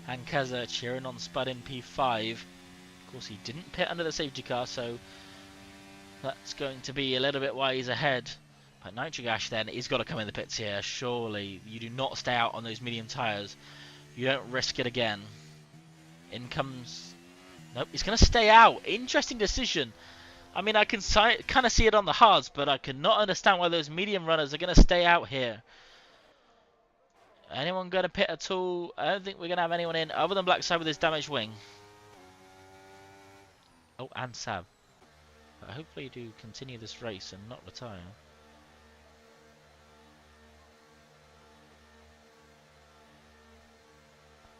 and Keza cheering on Spud in P5. Of course, he didn't pit under the safety car, so that's going to be a little bit why he's ahead. But Nitrogas then, he's got to come in the pits here. Surely, you do not stay out on those medium tyres. You don't risk it again. In comes... Nope, he's going to stay out. Interesting decision. I mean, I can kind of see it on the hards, but I cannot understand why those medium runners are going to stay out here. Anyone going to pit at all? I don't think we're going to have anyone in other than Blackside with his damaged wing. Oh, and Sab. But hopefully do continue this race and not retire.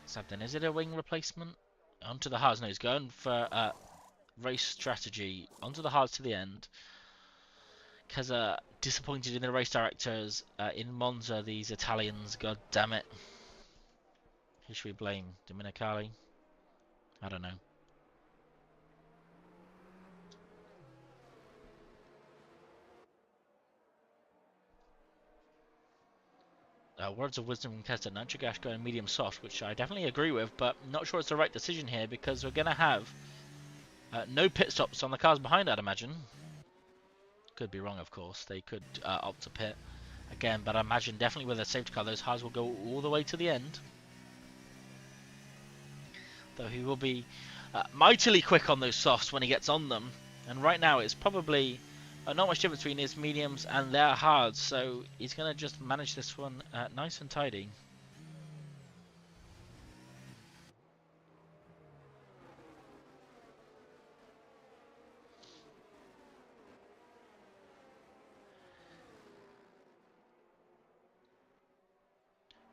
Sab then, is it a wing replacement? Onto the hards. No, he's going for... race strategy onto the hards to the end. Keza disappointed in the race directors in Monza, these Italians. God damn it. Who should we blame? Dominicali? I don't know. Words of wisdom from Keza. Nitrogas going medium soft, which I definitely agree with, but not sure it's the right decision here because we're going to have no pit stops on the cars behind, I'd imagine. Could be wrong, of course. They could opt to pit again, but I imagine definitely with a safety car, those hards will go all the way to the end. Though he will be mightily quick on those softs when he gets on them. And right now, it's probably not much difference between his mediums and their hards, so he's going to just manage this one nice and tidy.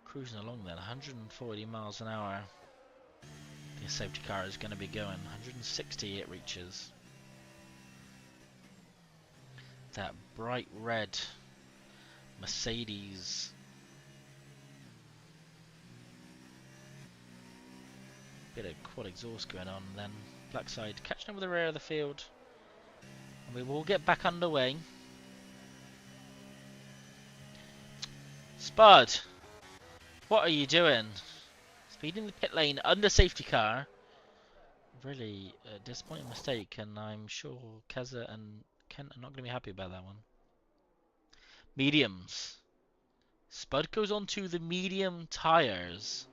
Cruising along then, 140 miles an hour. The safety car is going to be going. 160 it reaches. That bright red Mercedes. Bit of quad exhaust going on. Then Blackside catching up with the rear of the field. And we will get back underway. Spud! What are you doing? Speeding the pit lane under safety car. Really a disappointing mistake, and I'm sure Keza and Kent are not going to be happy about that one. Mediums. Spud goes on to the medium tyres.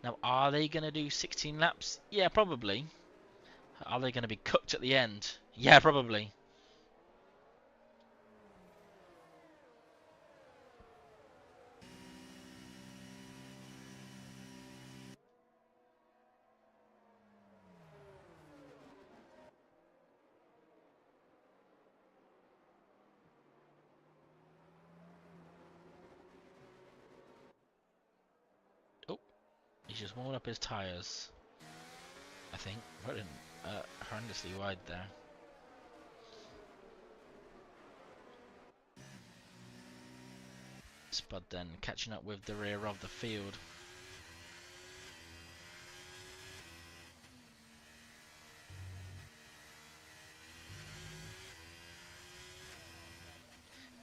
Now, are they going to do 16 laps? Yeah, probably. Are they going to be cooked at the end? Yeah, probably. Oh, he's just warming up his tyres. I think. Running horrendously wide there. Spud then catching up with the rear of the field.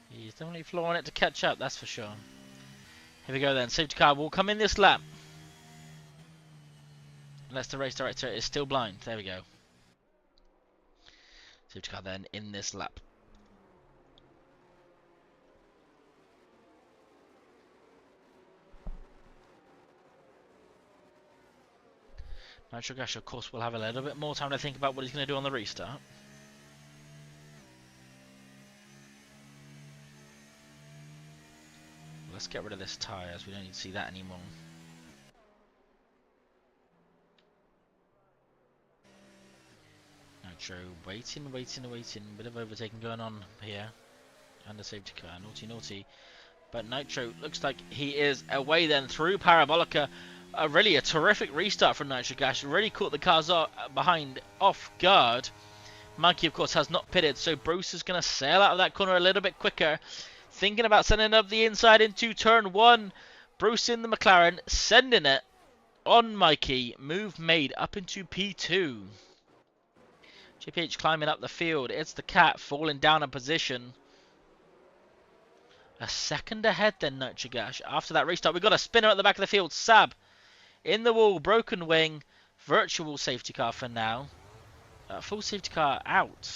He's definitely flooring it to catch up, that's for sure. Here we go then. Safety car will come in this lap. Unless the race director is still blind. There we go. Safety car then in this lap. Nitro Gash, of course, will have a little bit more time to think about what he's going to do on the restart. Let's get rid of this tyre, as we don't need to see that anymore. Nitro waiting. Bit of overtaking going on here. Under safety car, naughty. But Nitro looks like he is away then through Parabolica. Really a terrific restart from Nitro Gash. Really caught the cars behind off guard. Mikey, of course, has not pitted, so Bruce is going to sail out of that corner a little bit quicker. Thinking about sending up the inside into turn 1. Bruce in the McLaren, sending it on Mikey. Move made up into P2. JPH climbing up the field. It's the Cat falling down a position. A second ahead then, Nitro Gash. After that restart, we've got a spinner at the back of the field. Sab in the wall, broken wing. Virtual safety car for now. Full safety car out.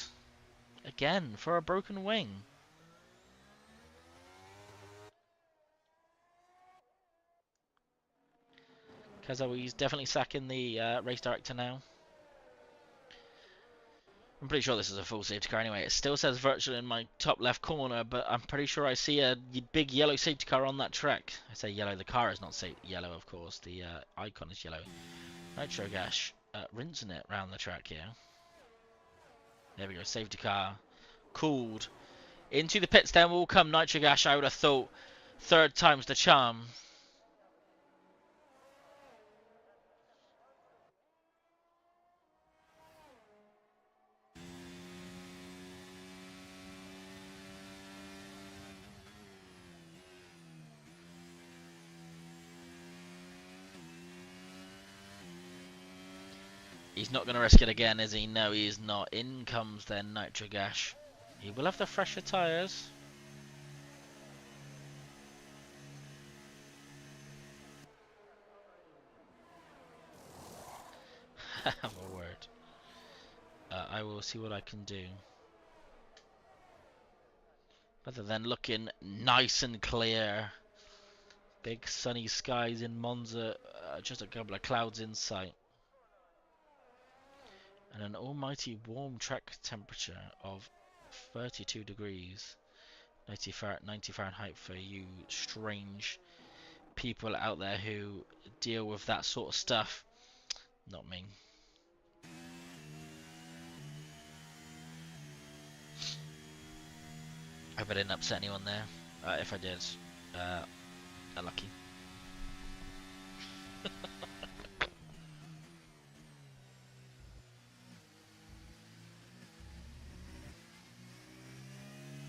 Again, for a broken wing. Kazawi's definitely sacking the race director now. I'm pretty sure this is a full safety car anyway. It still says virtual in my top left corner, but I'm pretty sure I see a big yellow safety car on that track. I say yellow, the car is not yellow, of course. The icon is yellow. Nitro Gash rinsing it around the track here. There we go, safety car cooled. Into the pits then will come Nitro Gash, I would have thought. Third time's the charm. He's not going to risk it again, is he? No, he is not. In comes then Nitro Gash. He will have the fresher tyres. My word. I will see what I can do. Rather than looking nice and clear. Big sunny skies in Monza. Just a couple of clouds in sight. And an almighty warm track temperature of 32 degrees. 90 Fahrenheit for you strange people out there who deal with that sort of stuff. Not me. I hope I didn't upset anyone there. If I did, unlucky.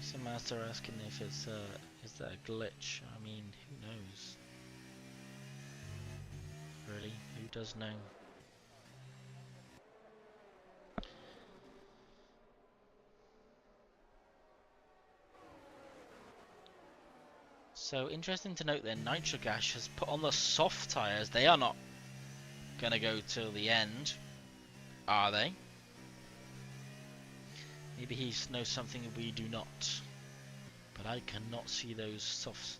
Some master asking if it's is that a glitch? I mean, who knows? Really, who does know? So interesting to note then, Nitro Gash has put on the soft tyres. They are not going to go till the end, are they? Maybe he knows something we do not. But I cannot see those softs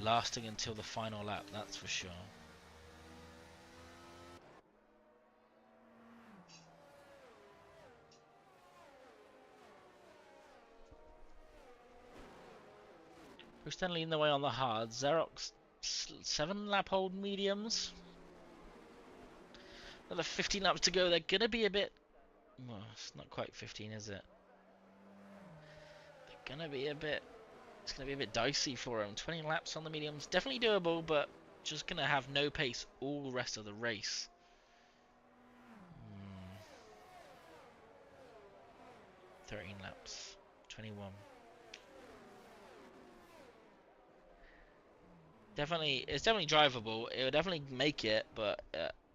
lasting until the final lap, that's for sure. Bruce then leading the way on the hard. Xerox 7 lap hold mediums. Another 15 laps to go. They're going to be a bit... Well, it's not quite 15, is it? They're going to be a bit... It's going to be a bit dicey for them. 20 laps on the mediums. Definitely doable, but just going to have no pace all the rest of the race. 13 laps. 21. It's definitely drivable. It will definitely make it, but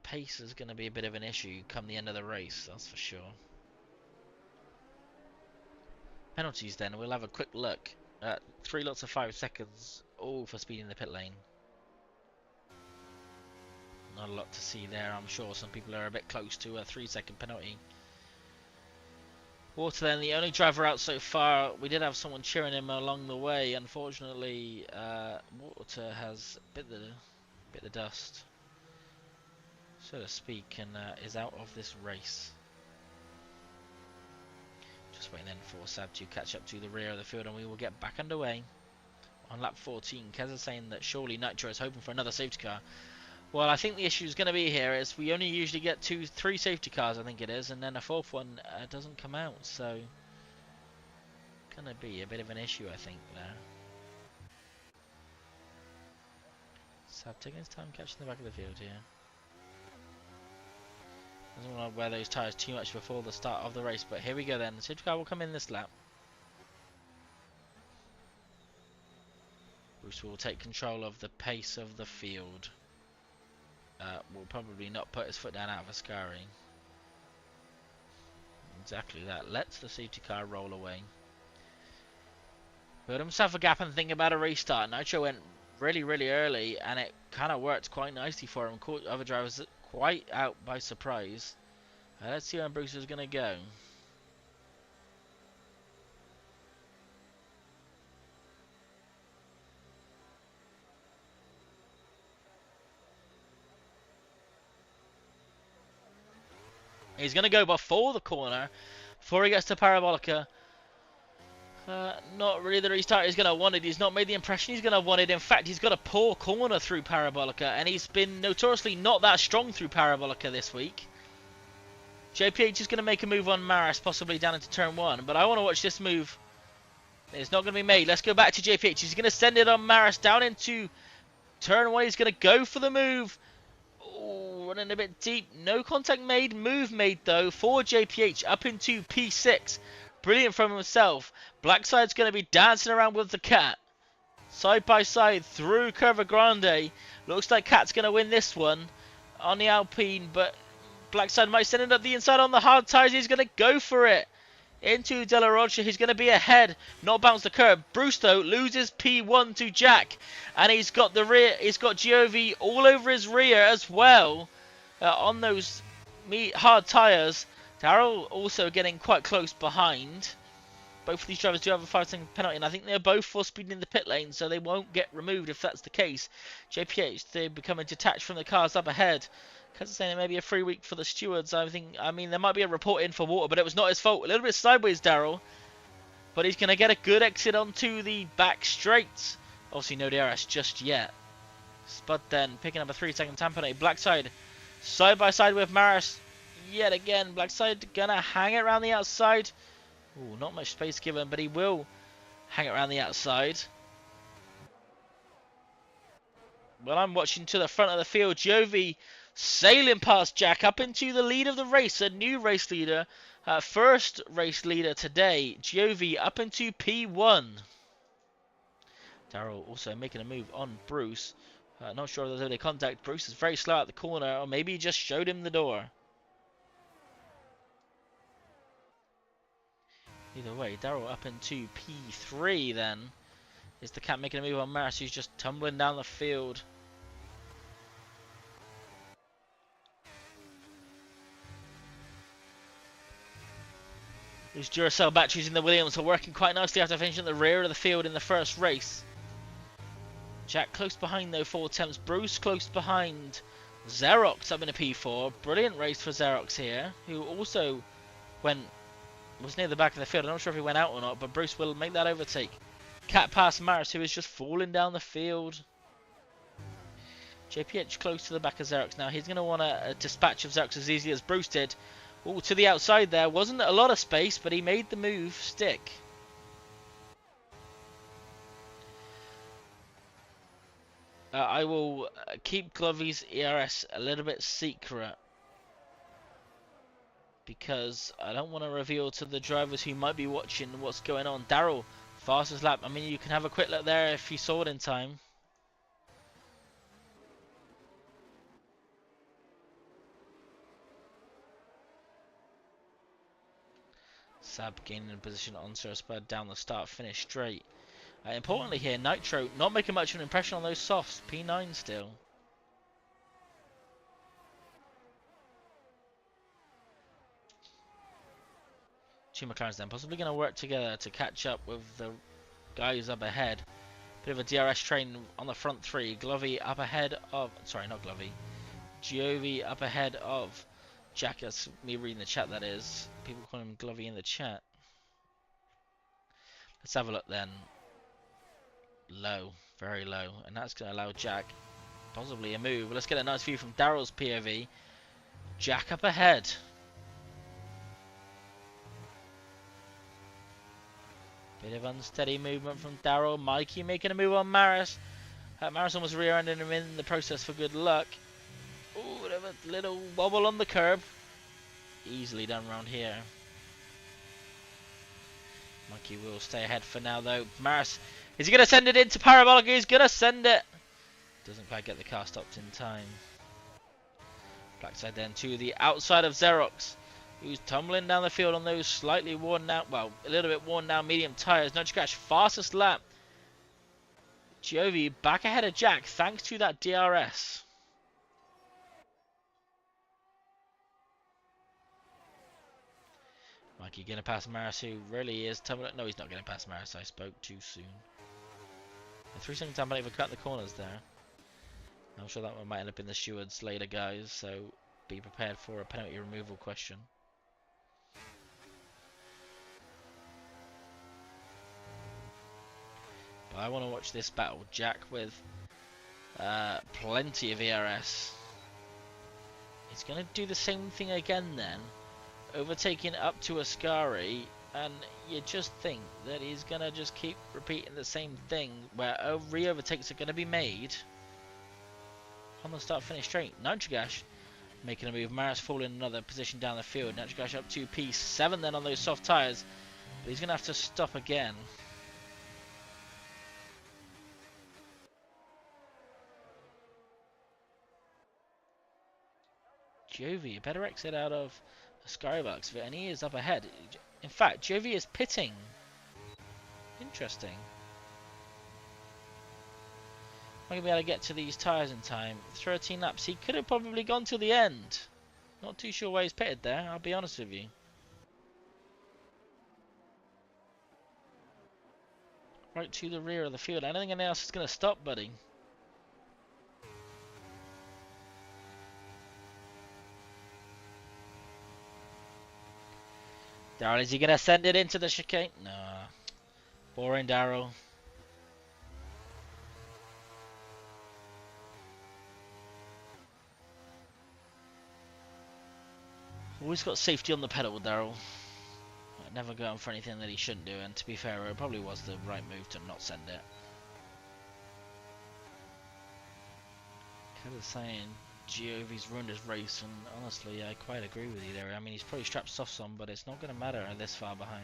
pace is going to be a bit of an issue come the end of the race, that's for sure. Penalties then, we'll have a quick look at 3 lots of 5 seconds, all for speeding the pit lane. Not a lot to see there, I'm sure some people are a bit close to a 3-second penalty. Water then, the only driver out so far. We did have someone cheering him along the way. Unfortunately, Water has bit the dust, so to speak, and is out of this race. Just waiting then for Sab to catch up to the rear of the field, and we will get back underway on lap 14. Kez is saying that surely Nitro is hoping for another safety car. Well, I think the issue is going to be here is we only usually get 3 safety cars, I think it is, and then a 4th one doesn't come out, so going to be a bit of an issue, I think, there. Sab taking his time catching the back of the field here. Doesn't want to wear those tyres too much before the start of the race, but here we go then. The safety car will come in this lap. Bruce will take control of the pace of the field. Will probably not put his foot down out of Ascari. Exactly that. Lets the safety car roll away. Build himself a gap and think about a restart. Nitro went really early, and it kind of worked quite nicely for him. Caught other drivers quite out by surprise. Let's see where Bruce is going to go. He's going to go before the corner, before he gets to Parabolica. Not really the restart he's going to have wanted. He's not made the impression he's going to have wanted. In fact, he's got a poor corner through Parabolica, and he's been notoriously not that strong through Parabolica this week. JPH is going to make a move on Maris, possibly down into turn 1, but I want to watch this move. It's not going to be made. Let's go back to JPH. He's going to send it on Maris down into turn 1. He's going to go for the move. Oh, running a bit deep. No contact made. Move made, though, for JPH up into P6. Brilliant from himself. Blackside's going to be dancing around with the Cat. Side by side through Curva Grande. Looks like Cat's going to win this one on the Alpine, but Blackside might send it up the inside on the hard tyres. He's going to go for it. Into De La Rocha. He's going to be ahead. Not bounce the curb. Bruce, though, loses P1 to Jack. And he's got the rear. He's got Giovi all over his rear as well. On those hard tyres. Darrell also getting quite close behind. Both of these drivers do have a 5-second penalty, and I think they're both for speeding in the pit lane, so they won't get removed if that's the case. JPH, they're becoming detached from the cars up ahead. Because it's saying it may be a free week for the stewards. I mean, there might be a report in for Water, but it was not his fault. A little bit sideways, Darrell. But he's going to get a good exit onto the back straight. Obviously, no DRS just yet. Spud then picking up a 3-second time penalty. Blackside side by side with Maris. Yet again, Blackside going to hang it around the outside. Ooh, not much space given, but he will hang it around the outside. Well, I'm watching to the front of the field. Giovi sailing past Jack up into the lead of the race. A new race leader. First race leader today. Giovi up into P1. Darrell also making a move on Bruce. Not sure whether they contact. Bruce is very slow at the corner, or maybe he just showed him the door. Either way, Darrell up into P3 then. Is the Cat making a move on Maris, who's just tumbling down the field. These Duracell batteries in the Williams are working quite nicely after finishing at the rear of the field in the first race. Jack close behind though, 4 attempts. Bruce close behind. Xerox up in a P4. Brilliant race for Xerox here, who also was near the back of the field. I'm not sure if he went out or not, but Bruce will make that overtake. Cat past Maris, who is just falling down the field. JPH close to the back of Xerox now. He's going to want a dispatch of Xerox as easily as Bruce did. Oh, to the outside there. Wasn't a lot of space, but he made the move stick. I will keep Glovy's ERS a little bit secret, because I don't want to reveal to the drivers who might be watching what's going on. Daryl, fastest lap. I mean, you can have a quick look there if you saw it in time. Sab gaining a position on Sir Spud down the start, finish straight. Importantly here, Nitro not making much of an impression on those softs. P9 still. Two McLarens then possibly going to work together to catch up with the guys up ahead. Bit of a DRS train on the front three. Glovey up ahead of... Sorry, not Glovey. Giovi up ahead of Jack. That's me reading the chat, that is. People call him Glovey in the chat. Let's have a look then. Low. Very low. And that's going to allow Jack possibly a move. Let's get a nice view from Daryl's POV. Jack up ahead. Bit of unsteady movement from Daryl. Mikey making a move on Maris. Maris almost rear-ended him in the process for good luck. Ooh, bit of a little wobble on the curb. Easily done round here. Mikey will stay ahead for now though. Maris, is he going to send it into Parabolic? He's going to send it. Doesn't quite get the car stopped in time. Blackside then to the outside of Xerox, who's tumbling down the field on those slightly worn out, well, a little bit worn down medium tyres. Nudge Crash, fastest lap. Giovi back ahead of Jack thanks to that DRS. Mikey going to pass Maris, who really is tumbling. No, he's not going to pass Maris. I spoke too soon. A 3-second time penalty for cut the corners there. I'm sure that one might end up in the stewards later, guys, so be prepared for a penalty removal question. But I want to watch this battle. Jack with plenty of ERS. He's going to do the same thing again then. Overtaking up to Ascari, and you just think that he's going to just keep repeating the same thing where re-overtakes are going to be made on the start-finish straight. Nitrogash making a move. Maris falling another position down the field. Nitrogash up to P7 then on those soft tyres, but he's going to have to stop again. Giovi, a better exit out of Skybox, and he is up ahead. In fact, Giovi is pitting. Interesting. Not going to be able to get to these tyres in time. 13 laps. He could have probably gone till the end. Not too sure why he's pitted there, I'll be honest with you. Right to the rear of the field. I don't think anything else is going to stop, buddy. Daryl, is he going to send it into the chicane? Nah. Boring, Daryl. Always got safety on the pedal, Daryl. Never going for anything that he shouldn't do, and to be fair, it probably was the right move to not send it. Kind of saying Giovi's ruined his race, and honestly, I quite agree with you there. I mean, he's probably strapped softs on, but it's not going to matter this far behind.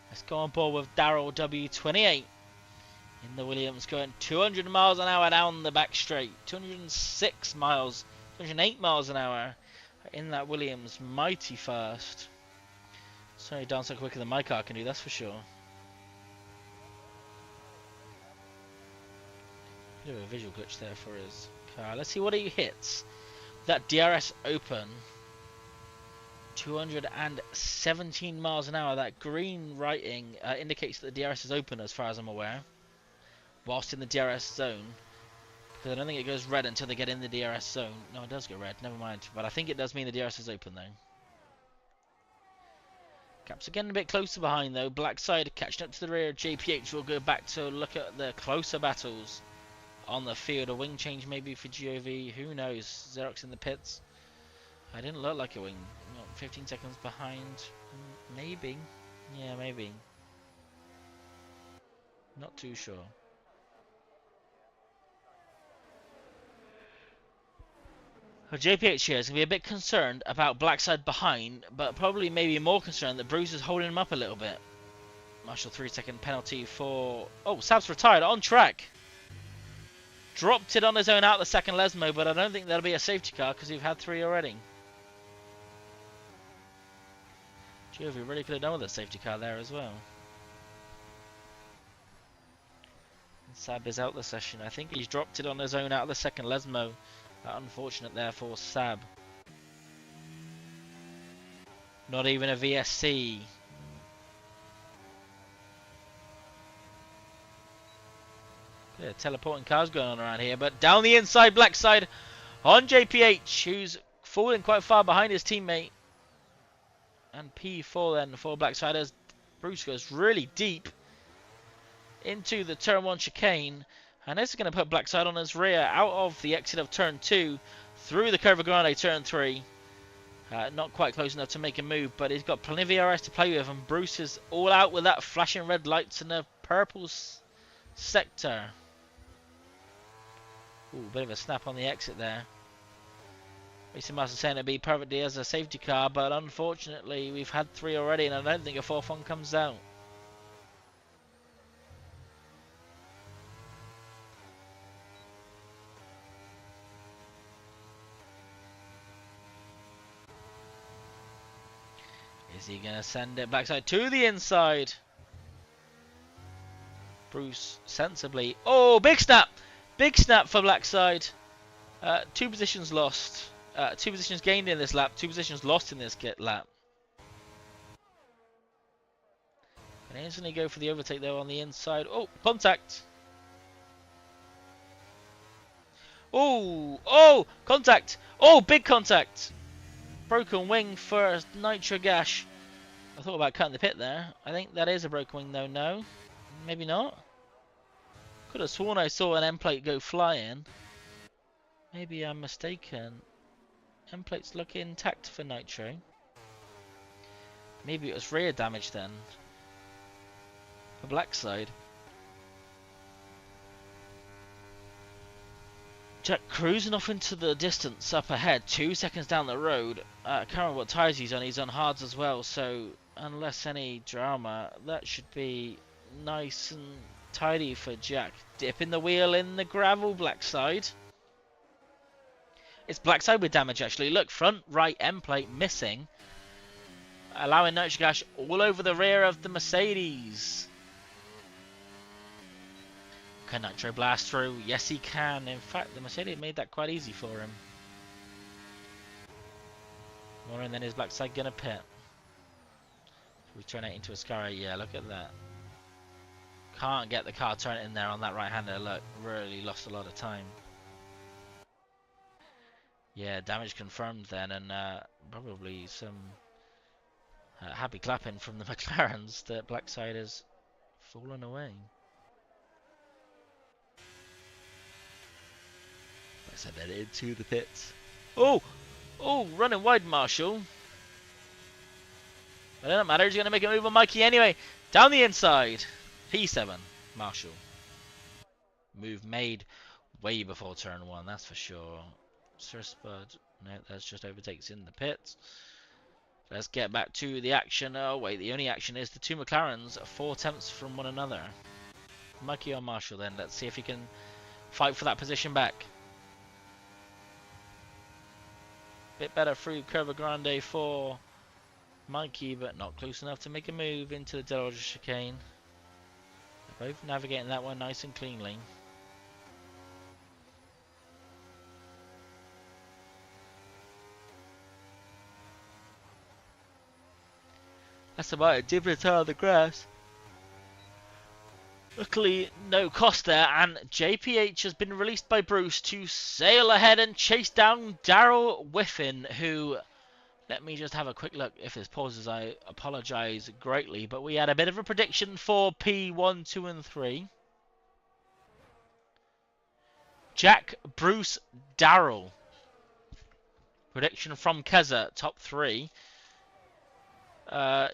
Let's go on board with Daryl W28 in the Williams, going 200 miles an hour down the back straight. 206 miles, 208 miles an hour in that Williams, mighty fast. Sorry, down so quicker than my car can do, that's for sure. Bit of a visual glitch there for his car. Let's see what he hits. That DRS open. 217 miles an hour. That green writing indicates that the DRS is open as far as I'm aware. Whilst in the DRS zone. Because I don't think it goes red until they get in the DRS zone. No, it does go red. Never mind. But I think it does mean the DRS is open though. Gaps are getting a bit closer behind though. Black side catching up to the rear. JPH will go back to look at the closer battles on the field. A wing change maybe for GOV. Who knows? Xerox in the pits. I didn't look like a wing. 15 seconds behind. Maybe. Yeah, maybe. Not too sure. JPH here is going to be a bit concerned about Blackside behind, but probably maybe more concerned that Bruce is holding him up a little bit. Marshall 3-second penalty for... Oh, Sab's retired on track. Dropped it on his own out the second Lesmo, but I don't think that'll be a safety car because we've had 3 already. Giovy really could have done with a safety car there as well. And Sab is out the session. I think he's dropped it on his own out of the second Lesmo. Unfortunate there for Sab. Not even a VSC. Yeah, teleporting cars going on around here, but down the inside, Black side on JPH, who's falling quite far behind his teammate. And P4 then for Blacksiders. Bruce goes really deep into the turn 1 chicane. And this is going to put Blackside on his rear out of the exit of turn 2 through the Curva Grande turn 3. Not quite close enough to make a move, but he's got plenty of ERS to play with, and Bruce is all out with that flashing red lights in the purple sector. Ooh, bit of a snap on the exit there. Racing Master saying it'd be perfectly as a safety car, but unfortunately we've had 3 already, and I don't think a 4th one comes out. Is he going to send it backside to the inside? Bruce sensibly. Oh, big snap! Big snap for Blackside. 2 positions lost. 2 positions gained in this lap. 2 positions lost in this lap. Can instantly go for the overtake though on the inside. Oh, contact! Oh, oh, contact! Oh, big contact! Broken wing for Nitro Gash. I thought about cutting the pit there. I think that is a broken wing though. No, maybe not. Could have sworn I saw an end plate go flying. Maybe I'm mistaken. End plates look intact for Nitro. Maybe it was rear damage then. For Blackside. Jack cruising off into the distance up ahead, 2 seconds down the road. I can't remember what tyres he's on hards as well, so unless any drama, that should be nice and tidy for Jack. Dipping the wheel in the gravel, Blackside. It's Blackside with damage actually. Look, front right end plate missing, allowing Nitro Gash all over the rear of the Mercedes. Can Nitro blast through? Yes, he can. In fact, the Mercedes made that quite easy for him. More and then is Blackside gonna pit? We turn it into a Scarra. Yeah, look at that. Can't get the car turned in there on that right-hander. Look, really lost a lot of time. Yeah, damage confirmed then, and probably some happy clapping from the McLarens that Blackside has fallen away. Blackside then into the pits. Oh! Oh, running wide, Marshall. But it doesn't matter, he's going to make a move on Mikey anyway. Down the inside. P7, Marshall. Move made way before turn 1, that's for sure. Sir Spud, no, that's just overtakes in the pits. Let's get back to the action. Oh wait, the only action is the 2 McLarens, 4 tenths from one another. Mikey or Marshall then, let's see if he can fight for that position back. Bit better through Curva Grande for Mikey, but not close enough to make a move into the Delaware chicane. They're both navigating that one nice and cleanly. That's about it. Dipping a tire on the grass. Luckily, no cost there, and JPH has been released by Bruce to sail ahead and chase down Daryl Whiffin, who Let me just have a quick look. If this pauses, I apologise greatly. But we had a bit of a prediction for P1, 2, and 3. Jack, Bruce, Darrell. Prediction from Keza, top 3.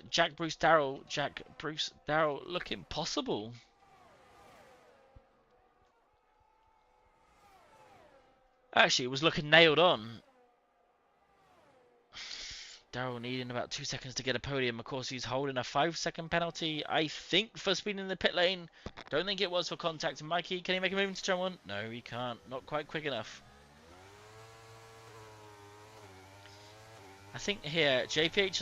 Jack, Bruce, Darrell looking possible. Actually, it was looking nailed on. Darrell needing about 2 seconds to get a podium. Of course, he's holding a 5-second penalty, I think, for speeding in the pit lane. Don't think it was for contact. Mikey, can he make a move into turn 1? No, he can't. Not quite quick enough. I think here, JPH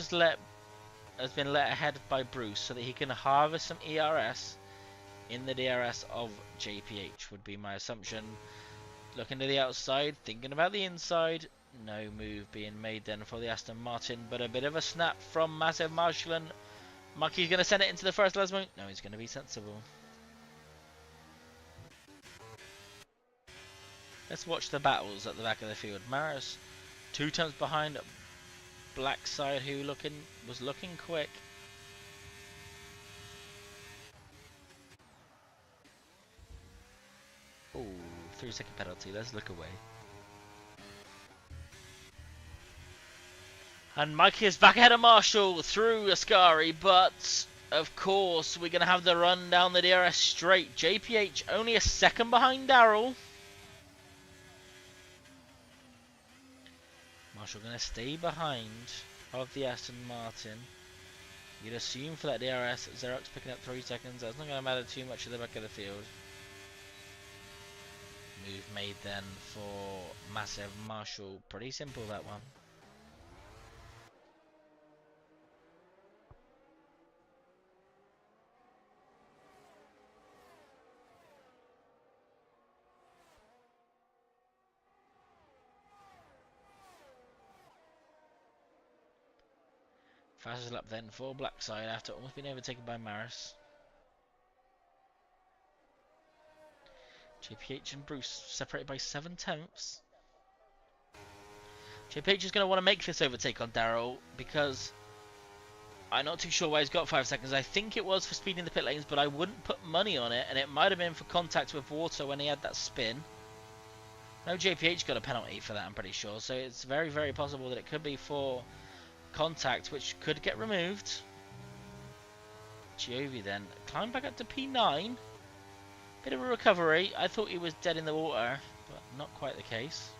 has been let ahead by Bruce so that he can harvest some ERS in the DRS of JPH, would be my assumption. Looking to the outside, thinking about the inside. No move being made then for the Aston Martin, but a bit of a snap from Massive Marshall. And Mikey's going to send it into the first last move. No, he's going to be sensible. Let's watch the battles at the back of the field. Maris 2 times behind Blackside, who was looking quick. Oh, 3-second penalty. Let's look away. And Mikey is back ahead of Marshall through Ascari, but of course we're going to have the run down the DRS straight. JPH only a second behind Darrell. Marshall going to stay behind of the Aston Martin. You'd assume for that DRS, Xerox picking up 3 seconds. That's not going to matter too much at the back of the field. Move made then for Massive Marshall. Pretty simple, that one. Fastest lap then for Blackside after almost being overtaken by Maris. JPH and Bruce separated by 7 tenths. JPH is going to want to make this overtake on Darrell because I'm not too sure why he's got 5 seconds. I think it was for speeding the pit lanes, but I wouldn't put money on it, and it might have been for contact with water when he had that spin. No, JPH got a penalty for that, I'm pretty sure, so it's very, very possible that it could be for contact, which could get removed. Giovi then climbed back up to P9. Bit of a recovery. I thought he was dead in the water, but not quite the case.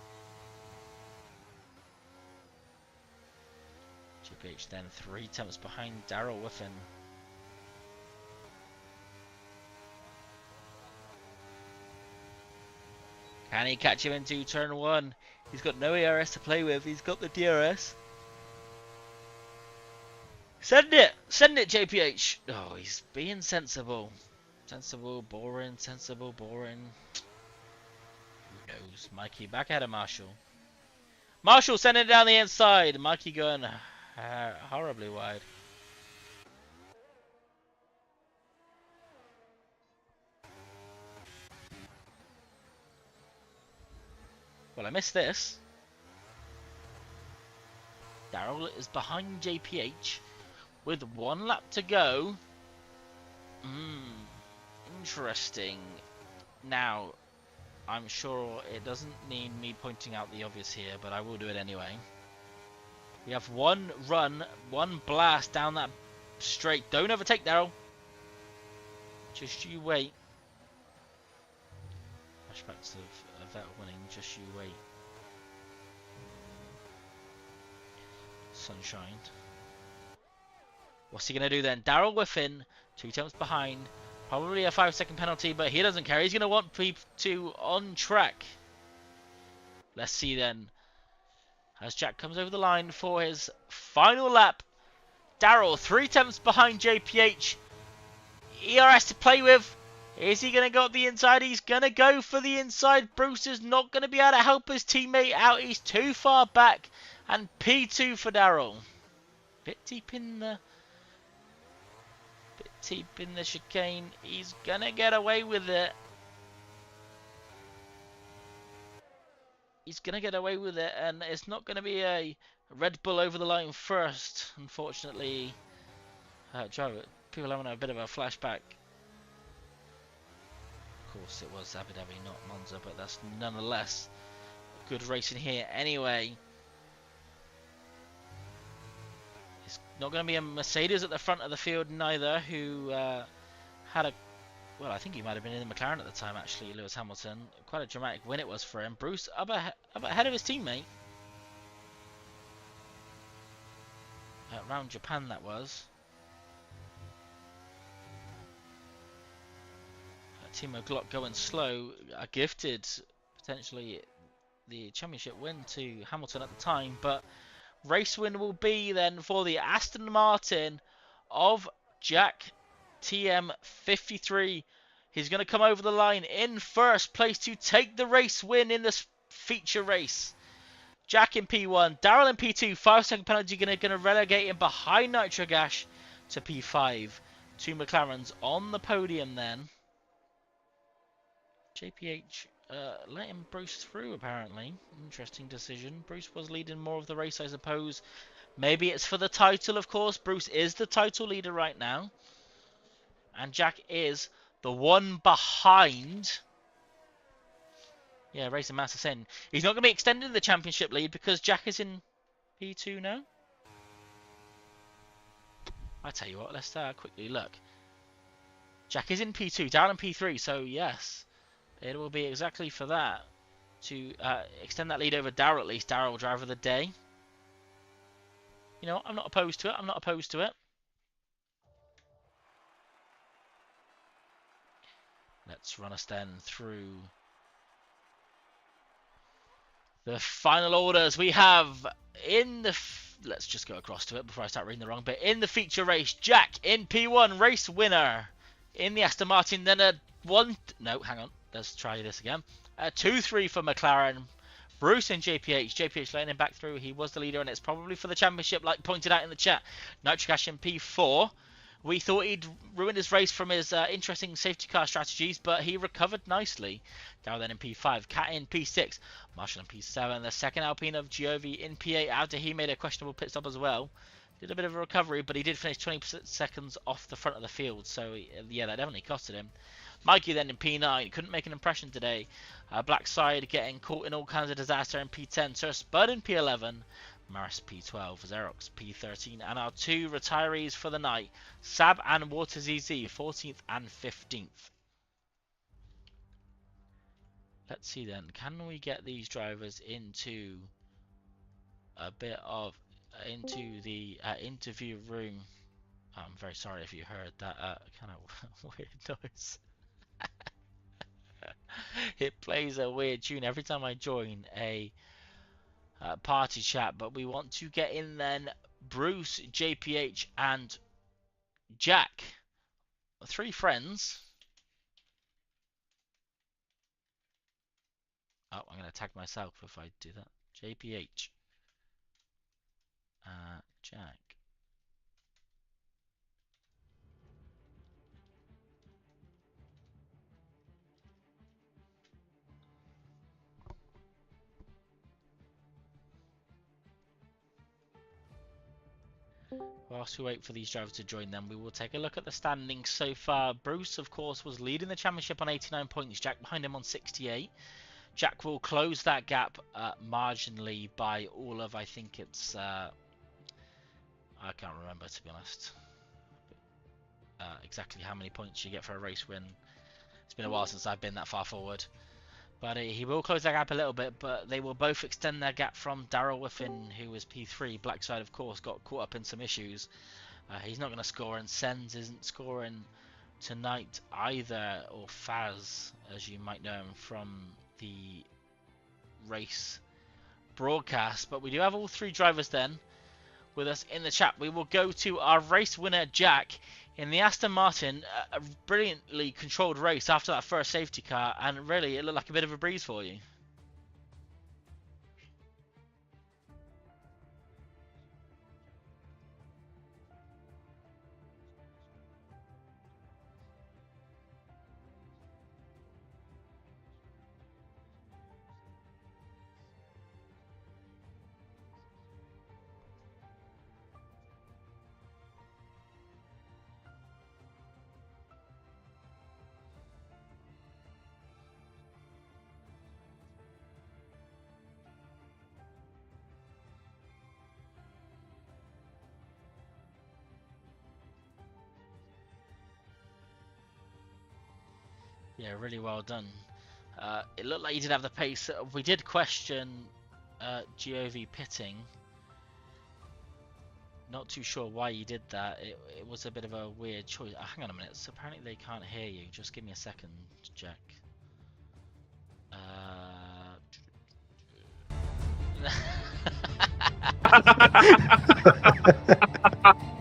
GPH then 3 tenths behind Darrell Whiffen. Can he catch him into turn 1? He's got no ERS to play with. He's got the DRS. Send it! Send it, JPH! Oh, he's being sensible. Sensible, boring, sensible, boring. Who knows? Mikey back ahead of Marshall. Marshall sending it down the inside. Mikey going horribly wide. Well, I missed this. Darrell is behind JPH with 1 lap to go. Interesting. Now, I'm sure it doesn't need me pointing out the obvious here, but I will do it anyway. We have 1 run, 1 blast down that straight. Don't overtake Darrell. Just you wait. Flashbacks of that winning. Just you wait. Sunshine. What's he going to do then? Darrell Whiffen, 2 tenths behind. Probably a 5-second penalty, but he doesn't care. He's going to want P2 on track. Let's see then. As Jack comes over the line for his final lap. Darrell, 3 tenths behind JPH. ERS to play with. Is he going to go up the inside? He's going to go for the inside. Bruce is not going to be able to help his teammate out. He's too far back. And P2 for Darrell. Bit deep in the chicane. He's gonna get away with it. He's gonna get away with it, and it's not gonna be a Red Bull over the line first. Unfortunately, people having a bit of a flashback. Of course, it was Abu Dhabi, not Monza, but that's nonetheless good racing here anyway. It's not going to be a Mercedes at the front of the field neither, who had a, well, I think he might have been in the McLaren at the time actually, Lewis Hamilton. Quite a dramatic win it was for him. Bruce up ahead of his teammate. Around Japan that was. Timo Glock going slow, gifted potentially the championship win to Hamilton at the time, but race win will be then for the Aston Martin of Jack TM53. He's going to come over the line in first place to take the race win in this feature race. Jack in P1, Darrell in P2, 5-second penalty going to relegate him behind Nitrogash to P5. Two McLarens on the podium then. JPH letting Bruce through apparently. Interesting decision. Bruce was leading more of the race, I suppose. Maybe it's for the title, of course. Bruce is the title leader right now. And Jack is the one behind. Yeah, Racing Master saying he's not going to be extending the championship lead because Jack is in P2 now. I tell you what, let's quickly look. Jack is in P2, down in P3, so yes, it will be exactly for that to extend that lead over Darrell at least. Darrell, driver of the day. You know, I'm not opposed to it. I'm not opposed to it. Let's run us then through the final orders. We have in the... let's just go across to it before I start reading the wrong bit. In the feature race, Jack in P1, race winner. In the Aston Martin, then a 1... no, hang on. Let's try this again. A 2-3 for McLaren. Bruce in JPH. JPH letting him back through. He was the leader, and it's probably for the championship, like pointed out in the chat. Nitrocash in P4. We thought he'd ruined his race from his interesting safety car strategies, but he recovered nicely. Down then in P5. Cat in P6. Marshall in P7. The second Alpine of Giovi in P8 after he made a questionable pit stop as well. Did a bit of a recovery, but he did finish 20 seconds off the front of the field. So, yeah, that definitely costed him. Mikey then in P9. Couldn't make an impression today. Black Side getting caught in all kinds of disaster in P10. Sir Spud in P11. Maris P12, Xerox P13, and our two retirees for the night, Sab and WaterZZ, 14th and 15th. Let's see then, can we get these drivers into a bit of, into the interview room? I'm very sorry if you heard that kind of weird noise. It plays a weird tune every time I join a party chat, but we want to get in then Bruce, JPH and Jack, three friends. Oh, I'm going to tag myself if I do that. JPH, Jack. Whilst we wait for these drivers to join them, we will take a look at the standings so far. Bruce, of course, was leading the championship on 89 points. Jack behind him on 68. Jack will close that gap marginally by all of, I think it's... I can't remember, to be honest. Exactly how many points you get for a race win. It's been a while since I've been that far forward. But he will close that gap a little bit, but they will both extend their gap from Darrell Whiffin, who was P3. Blackside, of course, got caught up in some issues. He's not going to score, and Sens isn't scoring tonight either, or Faz, as you might know him from the race broadcast. But we do have all three drivers then with us in the chat. We will go to our race winner, Jack, in the Aston Martin. A brilliantly controlled race after that first safety car, and really it looked like a bit of a breeze for you. Yeah, really well done. It looked like you did have the pace. We did question GOV pitting. Not too sure why you did that. It was a bit of a weird choice. Hang on a minute. So apparently they can't hear you. Just give me a second, Jack.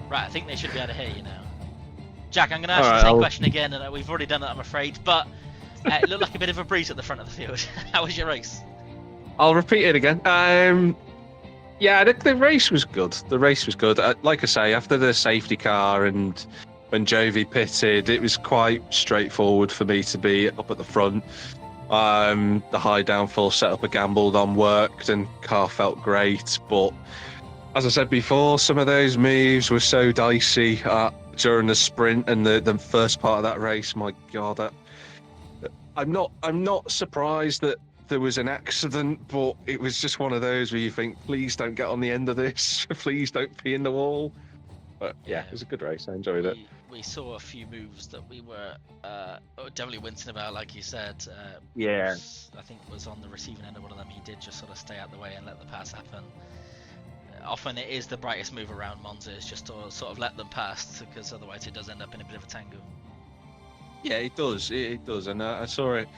Right, I think they should be able to hear you now. Jack, I'm going to ask you the same question again, and we've already done that, I'm afraid. But it looked like a bit of a breeze at the front of the field. How was your race? I'll repeat it again. Yeah, the race was good. The race was good. Like I say, after the safety car and when Jovi pitted, it was quite straightforward for me to be up at the front. The high downforce setup I gambled on worked and car felt great. But as I said before, some of those moves were so dicey during the sprint and the first part of that race. My God, I'm not surprised that there was an accident, but it was just one of those where you think, please don't get on the end of this. Please don't be in the wall. But yeah, it was a good race. I enjoyed it. We saw a few moves that we were definitely wincing about, like you said. Yeah. I think it was on the receiving end of one of them. He did just sort of stay out the way and let the pass happen. Often it is the brightest move around Monza, is just to sort of let them pass, because otherwise it does end up in a bit of a tangle. Yeah, it does. It does. And I saw it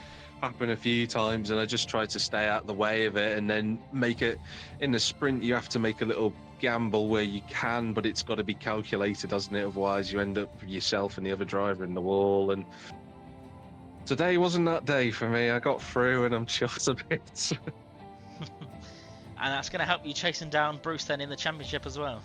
happen a few times, and I just tried to stay out the way of it and then make it. In the sprint, you have to make a little gamble where you can, but it's got to be calculated, doesn't it? Otherwise you end up yourself and the other driver in the wall. And today wasn't that day for me. I got through and I'm chuffed a bit. And that's going to help you chasing down Bruce then in the championship as well.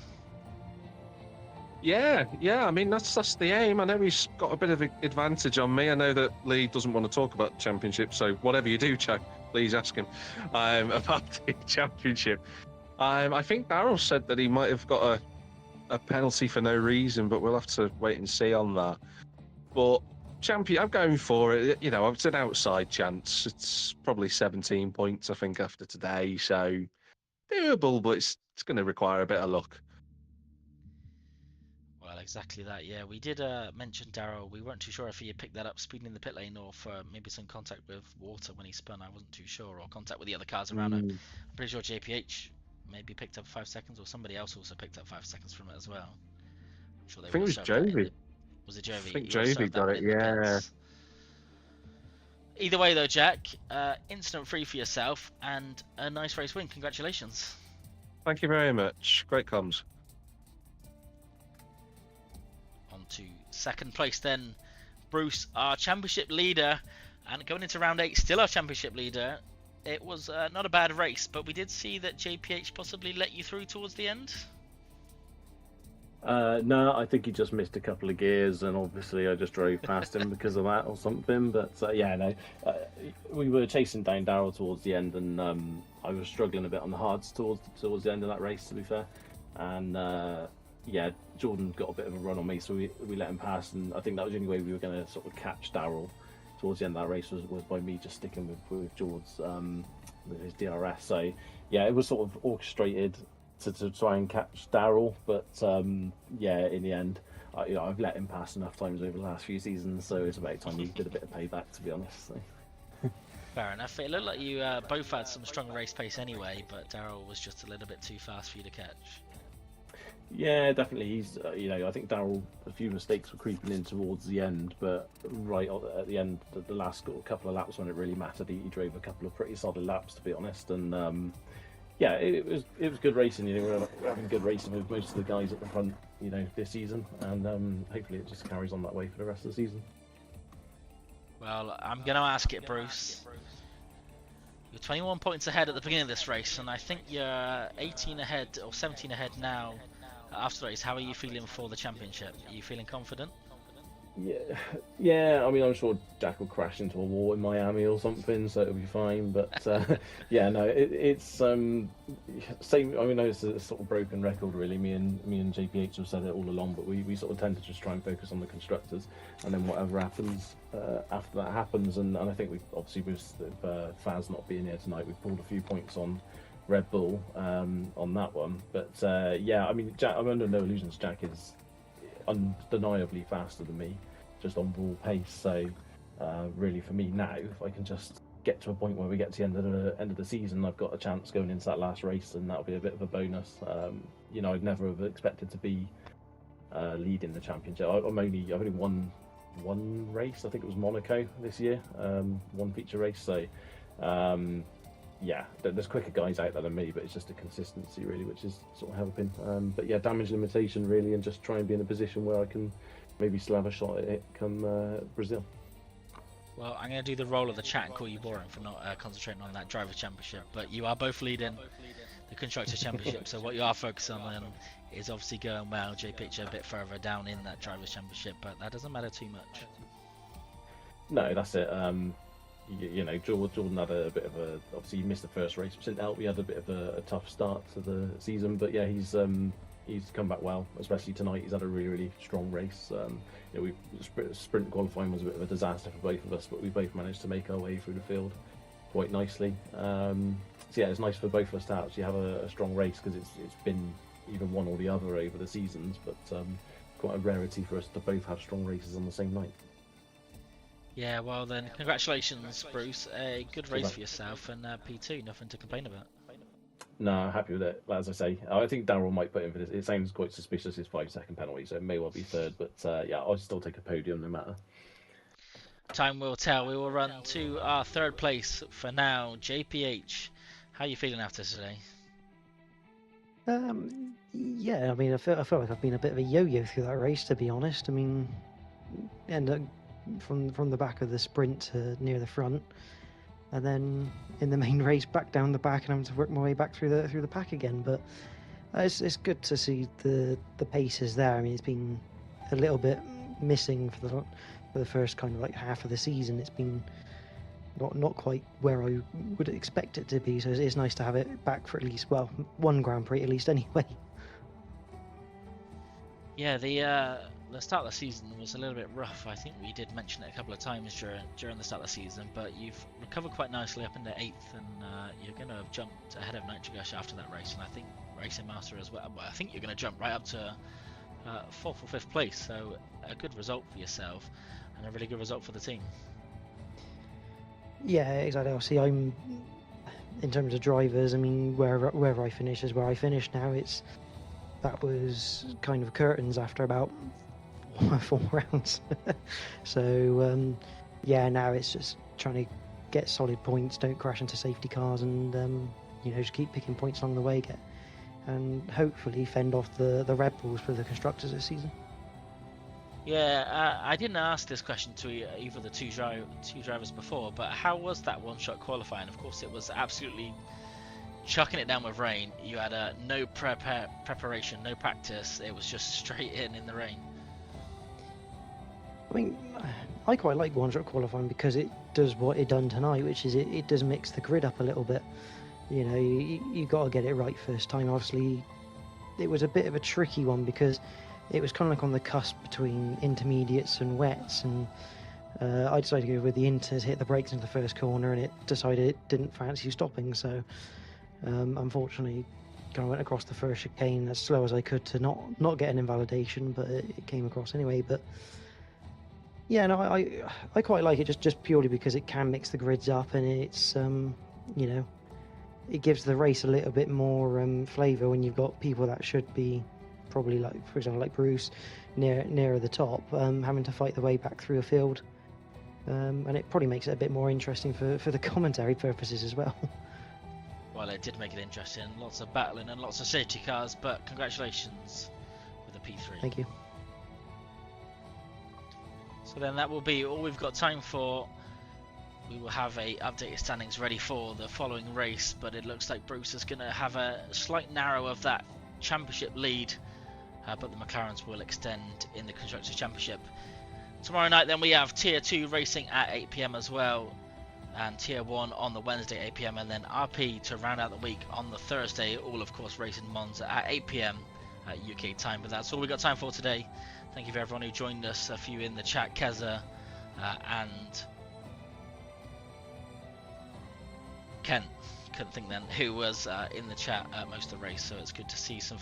Yeah. I mean, that's the aim. I know he's got a bit of an advantage on me. I know that Lee doesn't want to talk about the championship, so whatever you do, Chuck, please ask him about the championship. I think Darryl said that he might have got a penalty for no reason, but we'll have to wait and see on that. But champion, I'm going for it. You know, it's an outside chance. It's probably 17 points, I think, after today, so doable, but it's going to require a bit of luck. Well, exactly that. Yeah, we did mention Darryl. We weren't too sure if he had picked that up speeding in the pit lane or for maybe some contact with water when he spun. I wasn't too sure, or contact with the other cars around him. I'm pretty sure JPH maybe picked up 5 seconds, or somebody else also picked up 5 seconds from it as well. I'm sure they I think it was Jovi. Was it Jovi? I think Jovi got it, yeah. Either way though, Jack, incident free for yourself and a nice race win. Congratulations. Thank you very much. Great comms. On to second place then. Bruce, our championship leader, and going into round 8, still our championship leader. It was not a bad race, but we did see that JPH possibly let you through towards the end. No, I think he just missed a couple of gears, and obviously I just drove past him because of that or something. But we were chasing down Darryl towards the end, and I was struggling a bit on the hards towards the end of that race, to be fair. And Jordan got a bit of a run on me, so we let him pass, and I think that was the only way we were going to sort of catch Darryl towards the end of that race was by me just sticking with George's with his DRS. So yeah, it was sort of orchestrated to try and catch Darryl, but in the end, I've let him pass enough times over the last few seasons, so it's about time he did a bit of payback, to be honest. So. Fair enough. It looked like you both had some strong race pace anyway, but Darryl was just a little bit too fast for you to catch. Yeah, definitely. He's, I think Darryl, a few mistakes were creeping in towards the end, but right at the end, the last couple of laps when it really mattered, he drove a couple of pretty solid laps, to be honest. And it was good racing. We're having good racing with most of the guys at the front, this season, and hopefully it just carries on that way for the rest of the season. Well, I'm going to ask it, Bruce. You're 21 points ahead at the beginning of this race, and I think you're 18 ahead or 17 ahead now. After the race, how are you feeling for the championship? Are you feeling confident? Yeah. I mean, I'm sure Jack will crash into a wall in Miami or something, so it'll be fine. But it's same. I mean, it's a sort of broken record, really. Me and JPH have said it all along, but we sort of tend to just try and focus on the constructors, and then whatever happens after that happens. And I think we obviously with Faz not being here tonight, we've pulled a few points on Red Bull on that one, but I mean, Jack, I'm under no illusions. Jack is undeniably faster than me, just on raw pace. So really for me now, if I can just get to a point where we get to the end of the season, I've got a chance going into that last race, and that'll be a bit of a bonus. I'd never have expected to be leading the championship. I've only won one race. I think it was Monaco this year, one feature race. So, there's quicker guys out there than me, but it's just a consistency really, which is sort of helping. But yeah, damage limitation really, and just try and be in a position where I can maybe still have a shot at it come Brazil. Well, I'm going to do the role of the chat and call you boring for not concentrating on that Drivers' Championship, but you are both leading the Constructors' Championship, so what you are focusing on is obviously going well. JPH a bit further down in that Drivers' Championship, but that doesn't matter too much. No, that's it. Jordan had a bit of a... Obviously, he missed the first race, which didn't help. We had a bit of a tough start to the season, but yeah, he's come back well, especially tonight. He's had a really, really strong race. Sprint qualifying was a bit of a disaster for both of us, but we both managed to make our way through the field quite nicely. So yeah, it's nice for both of us to actually have a strong race, because it's been either one or the other over the seasons, but quite a rarity for us to both have strong races on the same night. Yeah, well then, congratulations, Bruce. A good race for yourself, and P2, nothing to complain about. No, I'm happy with it. As I say, I think Darrell might put in for this. It sounds quite suspicious, his 5-second penalty, so it may well be third, but I'll still take a podium no matter. Time will tell. We will run to our third place for now. JPH, how are you feeling after today? Yeah, I mean, I feel like I've been a bit of a yo-yo through that race, to be honest. I mean, from the back of the sprint to near the front, and then in the main race back down the back, and having to work my way back through the pack again. But it's good to see the pace is there. I mean, it's been a little bit missing for the first kind of like half of the season. It's been not quite where I would expect it to be, so it's nice to have it back for at least, well, one Grand Prix at least anyway. Yeah, the start of the season was a little bit rough. I think we did mention it a couple of times during the start of the season, but you've recovered quite nicely up into 8th, and you're going to have jumped ahead of Nitrogush after that race, and I think Racing Master as well. I think you're going to jump right up to 4th or 5th place, so a good result for yourself, and a really good result for the team. Yeah, exactly. Obviously, I'm, in terms of drivers, I mean, wherever I finish is where I finish now. That was kind of curtains after about 4 rounds. So now it's just trying to get solid points, don't crash into safety cars, and just keep picking points along the way, and hopefully fend off the Red Bulls for the constructors this season. Yeah, I didn't ask this question to either of the two drivers before, but how was that one-shot qualifying? Of course, it was absolutely chucking it down with rain. You had no preparation, no practice. It was just straight in the rain. I mean, I quite like one-shot qualifying because it does what it done tonight, which is it does mix the grid up a little bit. You got to get it right first time. Obviously, it was a bit of a tricky one because it was kind of like on the cusp between intermediates and wets, and I decided to go with the inters, hit the brakes into the first corner, and it decided it didn't fancy stopping, so unfortunately kind of went across the first chicane as slow as I could to not get an invalidation, but it came across anyway. But yeah, no, I quite like it just purely because it can mix the grids up, and it's it gives the race a little bit more flavour when you've got people that should be probably, like, for example, like Bruce nearer the top, having to fight the way back through a field, and it probably makes it a bit more interesting for the commentary purposes as well. Well, it did make it interesting. Lots of battling and lots of safety cars, but congratulations with the P3. Thank you. So then that will be all we've got time for. We will have a updated standings ready for the following race, but it looks like Bruce is going to have a slight narrow of that championship lead, but the McLarens will extend in the Constructors' Championship. Tomorrow night then we have Tier 2 racing at 8 PM as well, and Tier 1 on the Wednesday 8 PM, and then RP to round out the week on the Thursday, all of course racing Monza at 8 PM UK time. But that's all we got time for today. Thank you for everyone who joined us, a few in the chat, Keza and Kent, couldn't think then, who was in the chat most of the race, so it's good to see some